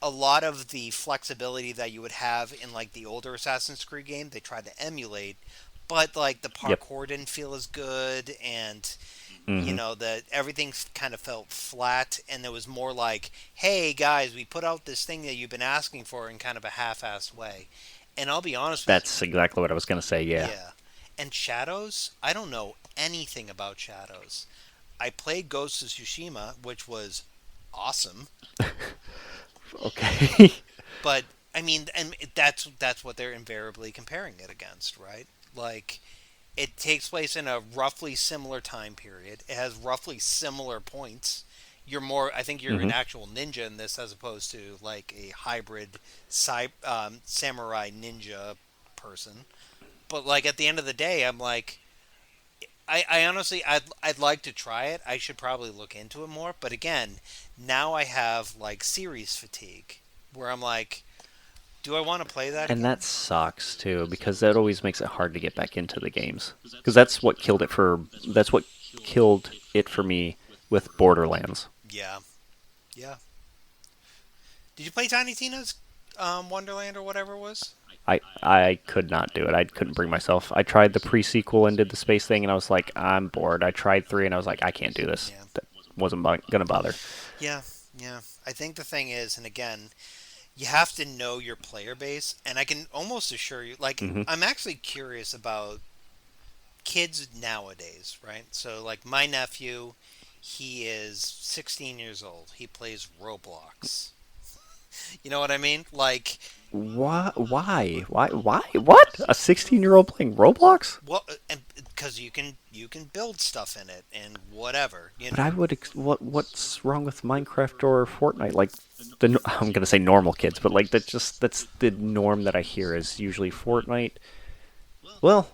a lot of the flexibility that you would have in like the older Assassin's Creed game they tried to emulate, but like the Yep. parkour didn't feel as good, and Hmm. that everything kind of felt flat, and it was more like, hey guys, we put out this thing that you've been asking for in kind of a half-assed way. And I'll be honest with you, That's exactly what I was gonna say. Yeah. yeah. And Shadows, I don't know anything about Shadows. I played Ghost of Tsushima, which was awesome, Okay. but I mean, and that's what they're invariably comparing it against, right? Like it takes place in a roughly similar time period. It has roughly similar points. I think you're an Hmm. actual ninja in this as opposed to like a hybrid samurai ninja person. But like at the end of the day, I'm like, I honestly, I'd like to try it. I should probably look into it more. But again, now I have like series fatigue, where I'm like, do I want to play that And again? that sucks too, because that always makes it hard to get back into the games. Because that's what killed it for. That's what killed it for me with Borderlands. Yeah, yeah. Did you play Tiny Tina's Wonderland or whatever it was? I could not do it. I couldn't bring myself. I tried the pre sequel and did the space thing, and I was like, I'm bored. I tried three, and I was like, I can't do this. Yeah, That wasn't gonna bother. yeah, yeah. I think the thing is, and again, you have to know your player base, and I can almost assure you, like, Hmm. I'm actually curious about kids nowadays, right? So, like, my nephew, he is 16 years old. He plays Roblox. You know what I mean? Like, Why? Why? Why? Why? What? A 16-year-old playing Roblox? well, and because you can build stuff in it and whatever. But I would. What's wrong with Minecraft or Fortnite? Like I'm gonna say normal kids, but like that's the norm that I hear is usually Fortnite. Well,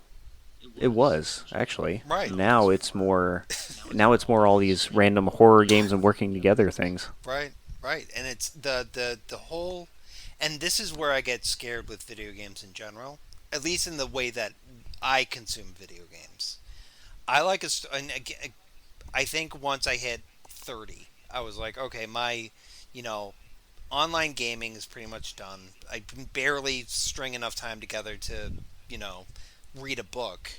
it was actually. Right, Now it's more. Now it's more all these random horror games and working together things. right, right. And it's the whole, and this is where I get scared with video games in general, at least in the way that I consume video games. I like and again, I think once I hit 30, I was like, okay, my, you know, online gaming is pretty much done. I can barely string enough time together to, you know, read a book.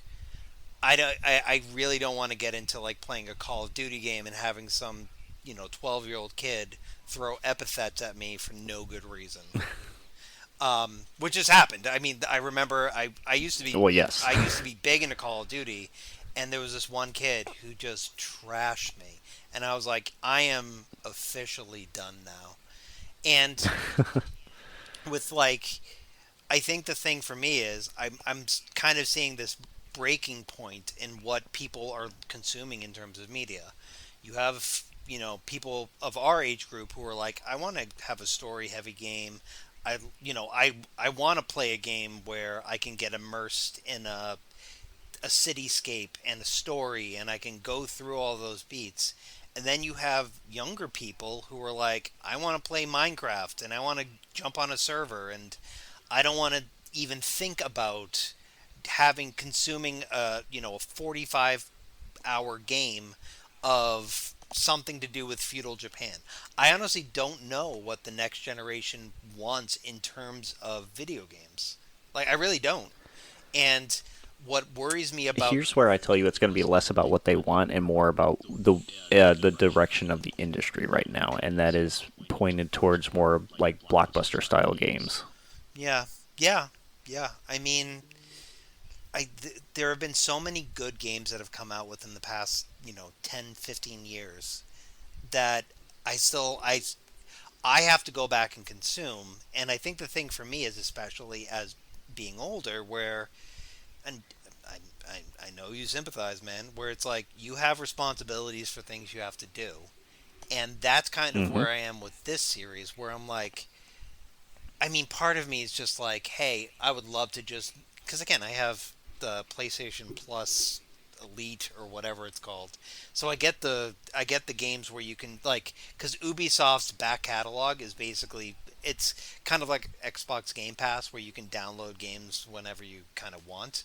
I really don't want to get into like playing a Call of Duty game and having some, 12-year-old kid throw epithets at me for no good reason. Which has happened. I mean, I remember I used to be Well, yes. I used to be big into Call of Duty, and there was this one kid who just trashed me, and I was like, I am officially done now. And with like, I think the thing for me is I'm kind of seeing this breaking point in what people are consuming in terms of media. You have, people of our age group who are like, I want to have a story heavy game. I want to play a game where I can get immersed in a cityscape and a story, and I can go through all those beats. And then you have younger people who are like, I want to play Minecraft and I want to jump on a server, and I don't want to even think about having consuming a 45-hour game of something to do with feudal Japan. I honestly don't know what the next generation wants in terms of video games. Like I really don't. And what worries me about Here's where I tell you it's going to be less about what they want and more about the direction of the industry right now, and that is pointed towards more like blockbuster style games. yeah, yeah, yeah. I mean, there have been so many good games that have come out within the past, 10, 15 years that I have to go back and consume. And I think the thing for me is, especially as being older, where, and I know you sympathize, man, where it's like you have responsibilities for things you have to do. And that's kind of Hmm. where I am with this series, where I'm like, I mean, part of me is just like, hey, I would love to just, because again, I have the PlayStation Plus Elite or whatever it's called. So I get the games where you can like because Ubisoft's back catalog is basically it's kind of like Xbox Game Pass where you can download games whenever you kind of want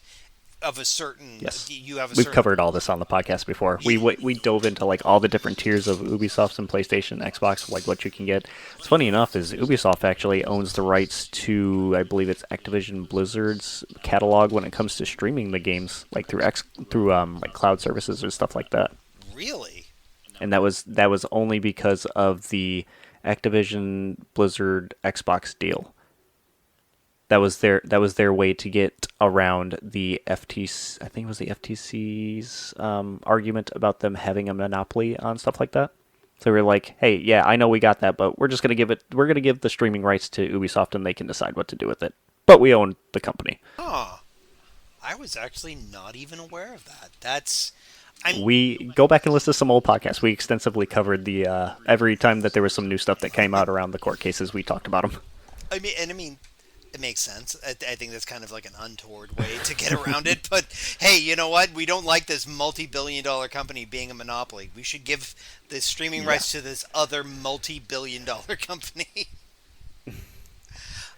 of a certain Yes. you have a We've certain covered all this on the podcast before. y- We dove into like all the different tiers of Ubisoft and PlayStation, Xbox, like what you can get. It's funny enough is Ubisoft actually owns the rights to I believe it's Activision Blizzard's catalog when it comes to streaming the games like through like cloud services or stuff like that. really. And that was only because of the Activision Blizzard Xbox deal. That was their way to get around the FTC. I think it was the FTC's argument about them having a monopoly on stuff like that. So we were like, hey, yeah, I know we got that, but we're gonna give the streaming rights to Ubisoft, and they can decide what to do with it. But we own the company. Huh. I was actually not even aware of that. That's I'm We go back and listen to some old podcasts. We extensively covered the every time that there was some new stuff that came out around the court cases. We talked about them. I mean, it makes sense. I think that's kind of like an untoward way to get around it. But hey, you know what? We don't like this multi-billion-dollar company being a monopoly. We should give the streaming Yeah. rights to this other multi-billion-dollar company.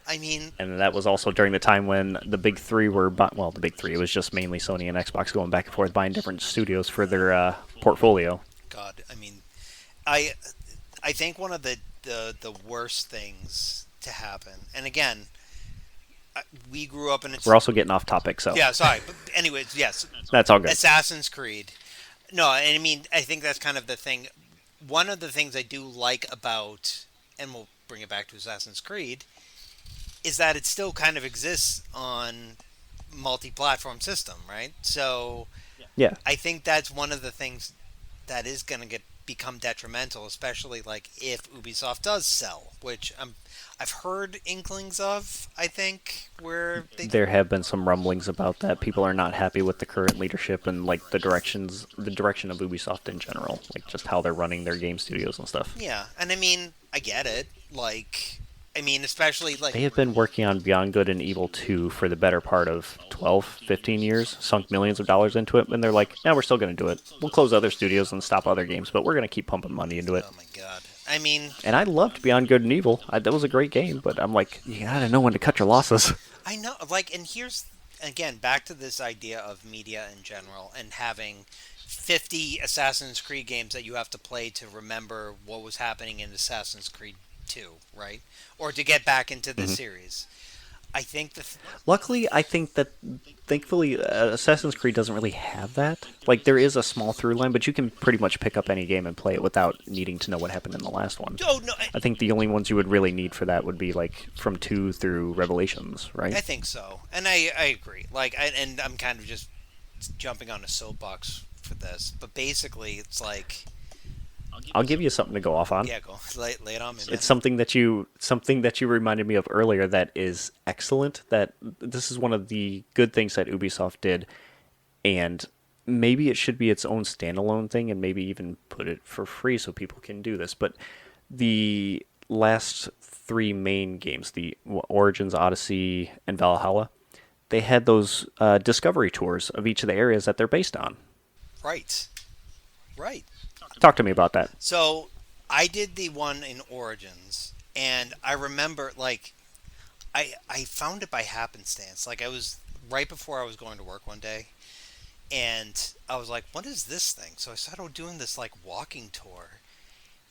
I mean, And that was also during the time when the big three were, well, the big three. It was just mainly Sony and Xbox going back and forth buying different studios for their portfolio. God. I mean, I I think one of the worst things to happen. And again, we grew up in We're also getting off topic, so yeah. Sorry, but anyways, yes. that's all good. Assassin's Creed. No, and I mean, I think that's kind of the thing. One of the things I do like about, and we'll bring it back to Assassin's Creed, is that it still kind of exists on multi-platform system, right? So Yeah, I think that's one of the things that is going to get become detrimental, especially like if Ubisoft does sell, which I've heard inklings of. I think where they there have been some rumblings about that. People are not happy with the current leadership and like the direction of Ubisoft in general, like just how they're running their game studios and stuff. yeah, and I mean I get it. Like I mean, especially like They have been working on Beyond Good and Evil 2 for the better part of 12, 15 years, sunk millions of dollars into it, and they're like, yeah, we're still going to do it. We'll close other studios and stop other games, but we're going to keep pumping money into it. oh my god. I mean, And I loved Beyond Good and Evil. That was a great game, but I'm like, you gotta know when to cut your losses. I know like and here's again back to this idea of media in general and having 50 Assassin's Creed games that you have to play to remember what was happening in Assassin's Creed 2, right? Or to get back into the series. I think Luckily, I think that, thankfully, Assassin's Creed doesn't really have that. Like, there is a small through line, but you can pretty much pick up any game and play it without needing to know what happened in the last one. oh no, I think the only ones you would really need for that would be, like, from 2 through Revelations, I right? think so. And I agree. Like and I'm kind of just jumping on a soapbox for this, but basically it's like I'll give you something to go off on. yeah, go lay it on me, man. It's something that you reminded me of earlier that is excellent. That this is one of the good things that Ubisoft did, and maybe it should be its own standalone thing, and maybe even put it for free so people can do this. But the last three main games, the Origins, Odyssey, and Valhalla, they had those discovery tours of each of the areas that they're based on. Right. Right. Talk to me about that. So I did the one in Origins, and I remember like I found it by happenstance. Like I was right before I was going to work one day, and I was like, "What is this thing?" So I started doing this like walking tour,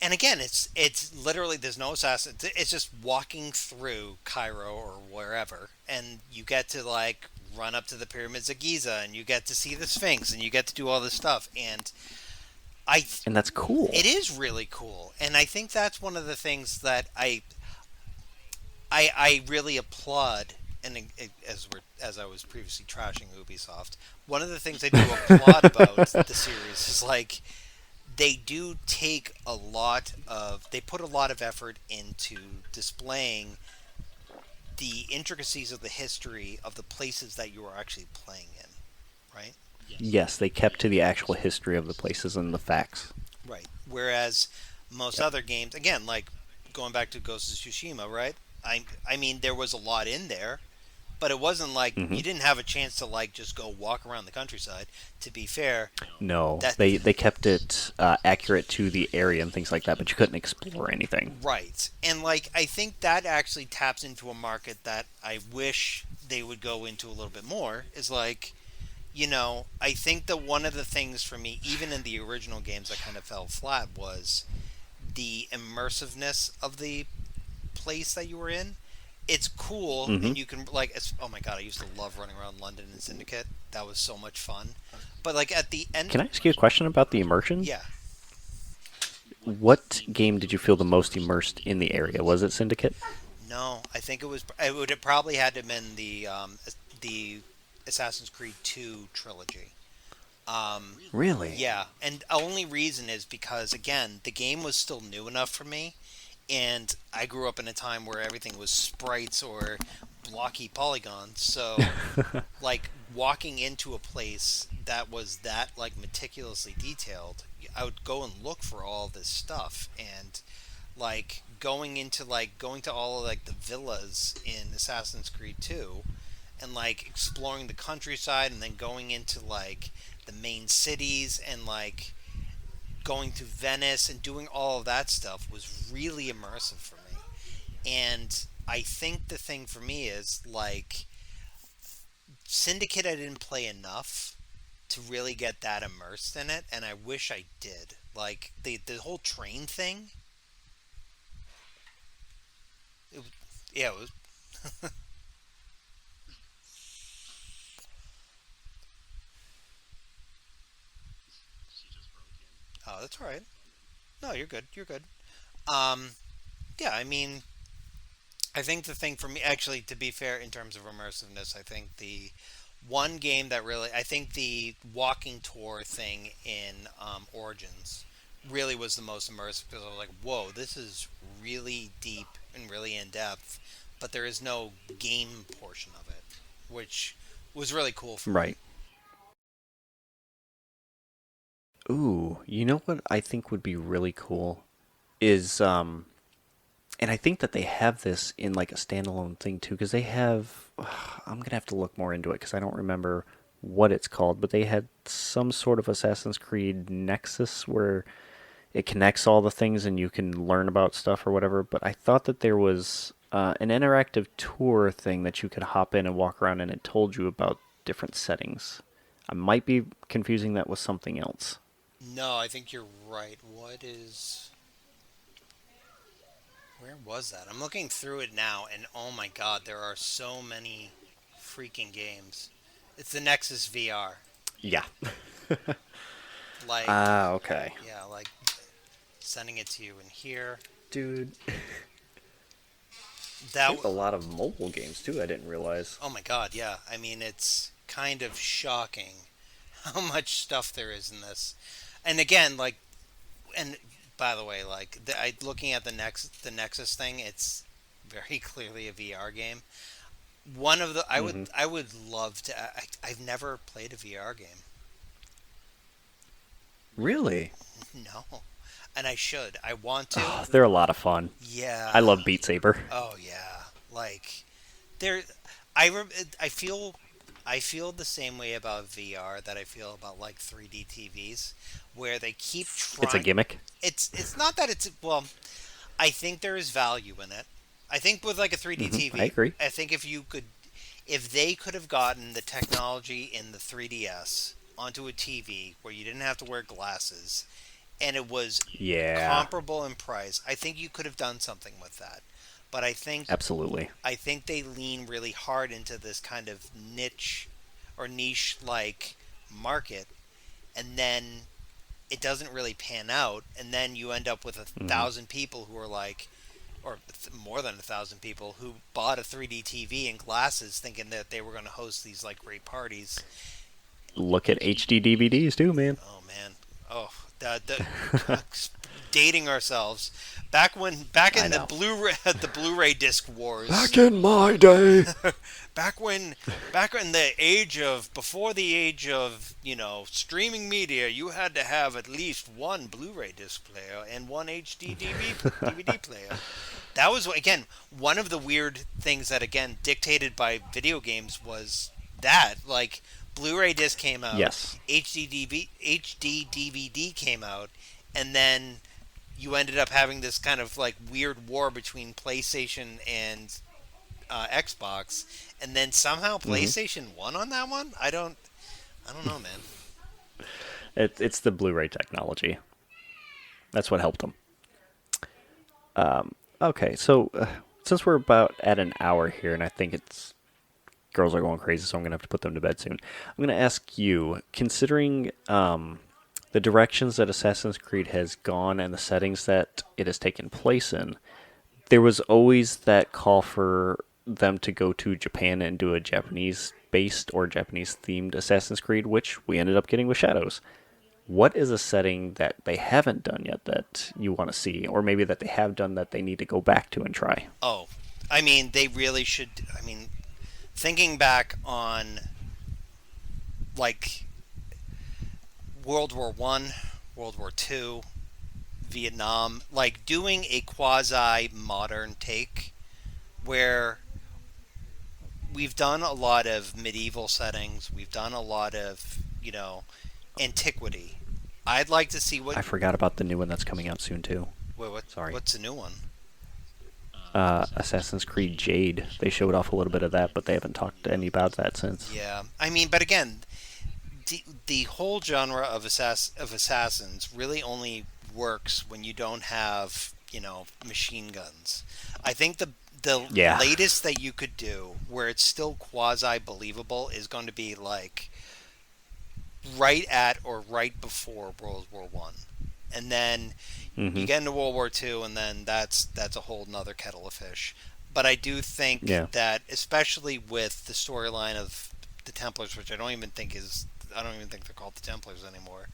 and again, it's literally there's no assassin. It's just walking through Cairo or wherever, and you get to like run up to the pyramids of Giza, and you get to see the Sphinx, and you get to do all this stuff, and I And that's cool. it is really cool, and I think that's one of the things that I really applaud. And as I was previously trashing Ubisoft, one of the things I do applaud about the series is like they do take they put a lot of effort into displaying the intricacies of the history of the places that you are actually playing in, right? Yes, they kept to the actual history of the places and the facts. Right. Whereas most other games, again, like going back to Ghost of Tsushima, right? I mean, there was a lot in there, but it wasn't like Hmm. you didn't have a chance to like just go walk around the countryside. To be fair, No, that they kept it accurate to the area and things like that, but you couldn't explore anything. right. And like I think that actually taps into a market that I wish they would go into a little bit more is like, I think that one of the things for me, even in the original games that kind of fell flat, was the immersiveness of the place that you were in. It's cool, Hmm. and you can like. Oh my god, I used to love running around London in Syndicate. That was so much fun. But like at the end, Can I ask you a question about the immersion? yeah, What game did you feel the most immersed in the area? Was it Syndicate? no, I think it was. It would have probably had to have been the Assassin's Creed 2 trilogy. Um, Really? yeah, and the only reason is because again, the game was still new enough for me, and I grew up in a time where everything was sprites or blocky polygons. So, like walking into a place that was that like meticulously detailed, I would go and look for all this stuff, and like going to all of like the villas in Assassin's Creed 2 and like exploring the countryside and then going into like the main cities and like going to Venice and doing all of that stuff was really immersive for me. And I think the thing for me is like Syndicate I didn't play enough to really get that immersed in it, and I wish I did. Like the whole train thing, it, yeah, it was. Oh, that's all right. No, you're good. You're good. Um, yeah, I mean, I think the thing for me, actually, to be fair, in terms of immersiveness, I think the one game that really, I think the walking tour thing in Origins really was the most immersive because I was like, whoa, this is really deep and really in depth, but there is no game portion of it, which was really cool for me. Right. Ooh, you know what I think would be really cool is and I think that they have this in like a standalone thing too because they have I'm going to have to look more into it because I don't remember what it's called, but they had some sort of Assassin's Creed Nexus where it connects all the things and you can learn about stuff or whatever, but I thought that there was an interactive tour thing that you could hop in and walk around and it told you about different settings. I might be confusing that with something else. No, I think you're right. Where was that? I'm looking through it now, and oh my god, there are so many freaking games. It's the Nexus VR. Yeah. Like, Ah, okay. yeah, like sending it to you in here. Dude, That, there's a lot of mobile games too. I didn't realize. oh my god, yeah. I mean, it's kind of shocking how much stuff there is in this. And again, like, and by the way, like, looking at the Nexus thing, it's very clearly a VR game. One of the Hmm. I would love to. I've never played a VR game. Really? No, and I should. I want to. Oh, they're a lot of fun. I Yeah. love Beat Saber. Oh yeah. Like there, I feel the same way about VR that I feel about like 3D TVs, where they keep It's a trying. gimmick. It's not that it's well. I think there is value in it. I think with like a 3D I TV, agree. I think if they could have gotten the technology in the 3DS onto a TV where you didn't have to wear glasses and it was Yeah, comparable in price, I think you could have done something with that. But absolutely. I think they lean really hard into this kind of niche like market, and then it doesn't really pan out, and then you end up with a Hmm. thousand people who are like, or more than 1,000 people who bought a 3D TV and glasses, thinking that they were going to host these like great parties. Look at HD DVDs too, man. Oh man, oh the dating ourselves. Back I in the know. Blu-ray disc wars. Back in my day. back when back in the age of before the age of streaming media, you had to have at least one Blu-ray disc player and one HD DVD player. that was again one of the weird things that again dictated by video games was that like Blu-ray disc came out, Yes. HD DVD came out, and then you ended up having this kind of like weird war between PlayStation and Xbox, and then somehow Hmm. PlayStation won on that one. I don't know, man. It's the Blu-ray technology. That's what helped them. Okay, so since we're about at an hour here, and I think it's girls are going crazy, so I'm gonna have to put them to bed soon. I'm gonna ask you, considering the directions that Assassin's Creed has gone and the settings that it has taken place in, there was always that call for them to go to Japan and do a Japanese based or Japanese themed Assassin's Creed, which we ended up getting with Shadows. What is a setting that they haven't done yet that you want to see, or maybe that they have done that they need to go back to and try? Oh, I mean, they really should. I mean, thinking back on like World War I, World War II, Vietnam, like doing a quasi modern take where we've done a lot of medieval settings, we've done a lot of, antiquity. I'd like to see what I forgot about the new one that's coming out soon too. Sorry. what's the new one? Assassin's Creed Jade. They showed off a little bit of that, but they haven't talked any about that since. Yeah, I mean, but again, the whole genre of assassins really only works when you don't have machine guns. I think the Yeah. latest that you could do where it's still quasi believable is going to be like right at or right before World War I, and then you Hmm. get into World War II, and then that's a whole nother kettle of fish. But I do think Yeah. that, especially with the storyline of the Templars, which I don't even think they're called the Templars anymore.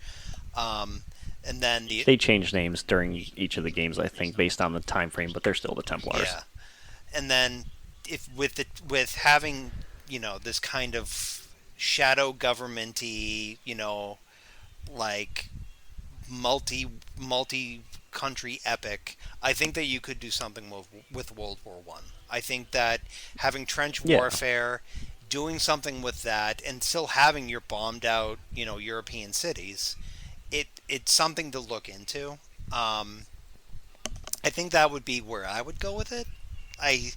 Um, and then the They changed names during each of the games, I think, based on the time frame, but they're still the Templars. Yeah, and then if with having this kind of shadow governmenty, like multi country epic, I think that you could do something with World War I. I think that having trench Yeah. warfare, doing something with that, and still having your bombed out, European cities, it's something to look into. Um, I think that would be where I would go with it. I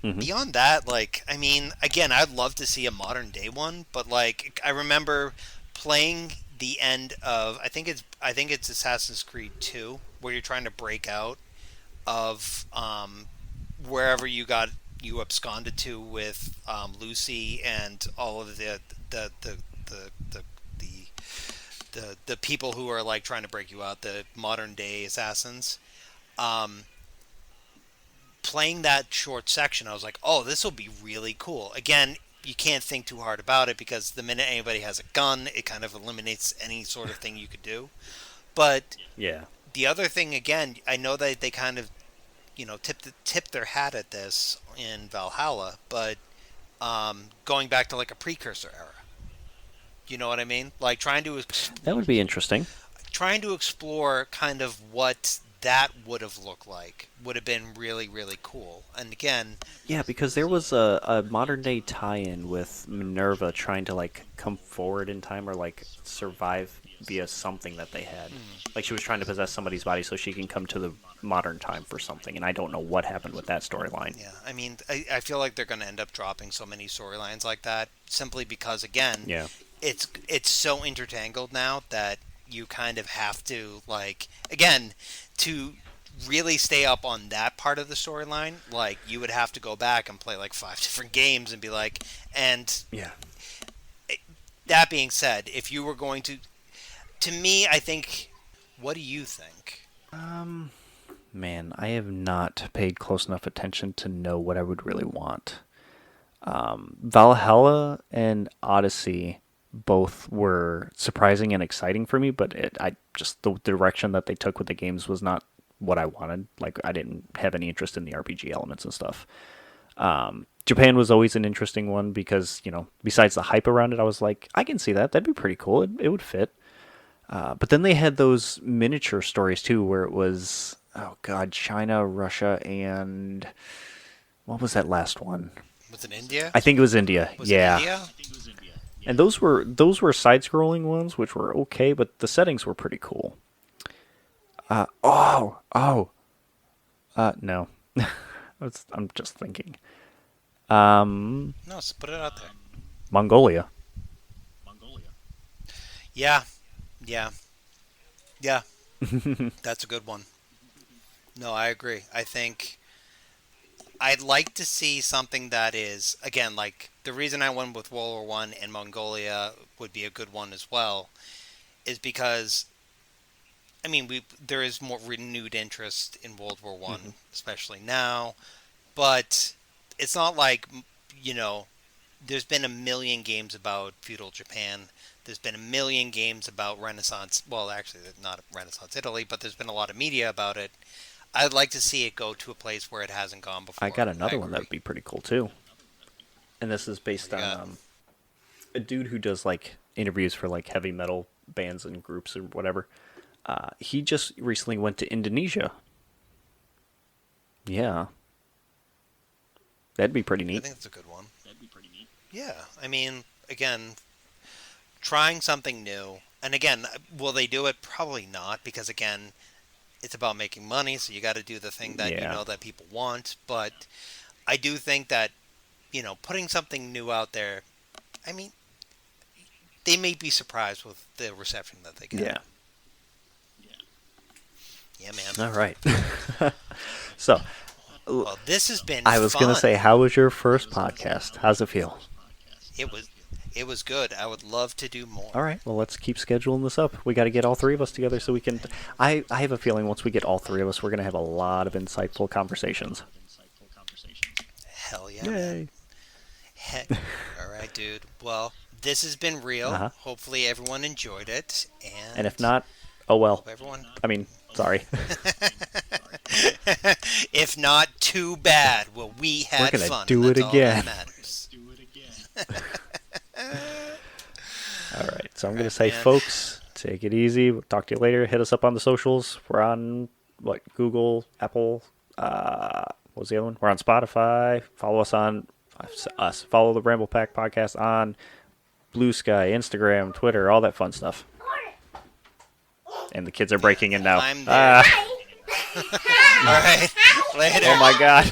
Hmm. Beyond that, like, I mean, again, I'd love to see a modern day one, but like I remember playing the end of I think it's Assassin's Creed 2 where you're trying to break out of wherever you absconded to with Lucy and all of the the the the the the people who are like trying to break you out, the modern day assassins. Um, Playing that short section, I was like, oh, this will be really cool. Again, you can't think too hard about it because the minute anybody has a gun, it kind of eliminates any sort of thing you could do. But Yeah. the other thing, again, I know that they kind of, tip their hat at this in Valhalla, but going back to like a precursor era. You know what I mean? Like That would be interesting. trying to explore kind of what that would have looked like would have been really really cool. And again, Yeah, because there was a modern day tie-in with Minerva trying to like come forward in time or like survive via something that they had. Like she was trying to possess somebody's body so she can come to the modern time for something, and I don't know what happened with that storyline. yeah, I mean, I feel like they're going to end up dropping so many storylines like that simply because again, Yeah. it's so intertangled now that you kind of have to like again to really stay up on that part of the storyline, like you would have to go back and play like five different games and be like, and Yeah. that being said, if you were going to me, I think, what do you think? Man, I have not paid close enough attention to know what I would really want. Valhalla and Odyssey both were surprising and exciting for me, but I just the direction that they took with the games was not what I wanted. Like I didn't have any interest in the RPG elements and stuff. Japan was always an interesting one because besides the hype around it, I was like, I can see that. That'd be pretty cool. It would fit. But then they had those miniature stories too, where it was oh God, China, Russia, and what was that last one? Was it India? I think it was India. Was it Yeah. India? And those were side-scrolling ones, which were okay, but the settings were pretty cool. No. I'm just thinking. No, put it out there. Mongolia. Yeah, yeah, yeah. That's a good one. No, I agree. I think I'd like to see something that is again like the reason I went with World War One and Mongolia would be a good one as well is because I mean we there is more renewed interest in World War Hmm. One, especially now, but it's not like you know there's been a million games about feudal Japan. There's been a million games about Renaissance. Well, actually, not Renaissance Italy, but there's been a lot of media about it. I'd like to see it go to a place where it hasn't gone I before. got I another one that agree. would be pretty cool too. And this is What based do you on got? a dude who does like interviews for like heavy metal bands and groups or whatever. He just recently went to Indonesia. Yeah, that'd be pretty I neat. think that's a good one. Yeah, I mean, again, trying something new. And again, will they do it? Probably not, because again, it's about making money, so you got to do the thing that you Yeah, know that people want. But I do think that putting something new out there. I mean, they may be surprised with the reception that they get. yeah. Yeah, man. All right. So Well, this has been I was gonna fun. say, how was your first podcast? How's it feel? It was it was good. I would love to do All more. right. Well, let's keep scheduling this up. We got to get all three of us together so we can. I have a feeling once we get all three of us, we're gonna have a lot of insightful conversations. Hell yeah, man. Yay. Heck. All right, dude. Well, this has been Uh real. huh. Hopefully everyone enjoyed it, And if and not, oh well. hope everyone. I mean, sorry. If not, too bad. Well, we We're had gonna fun, and do it that's all that again. matters. All right. So I'm All gonna right, say, man. folks, take it easy. We'll talk to you later. Hit us up on the socials. We're on what? Google, Apple. What was the other one? We're on Spotify. Follow us on us. Follow the Ramblepack podcast on Blue Sky, Instagram, Twitter, all that fun stuff. And the kids are Yeah, breaking in now. I'm there. Ah, All right, oh later. my God.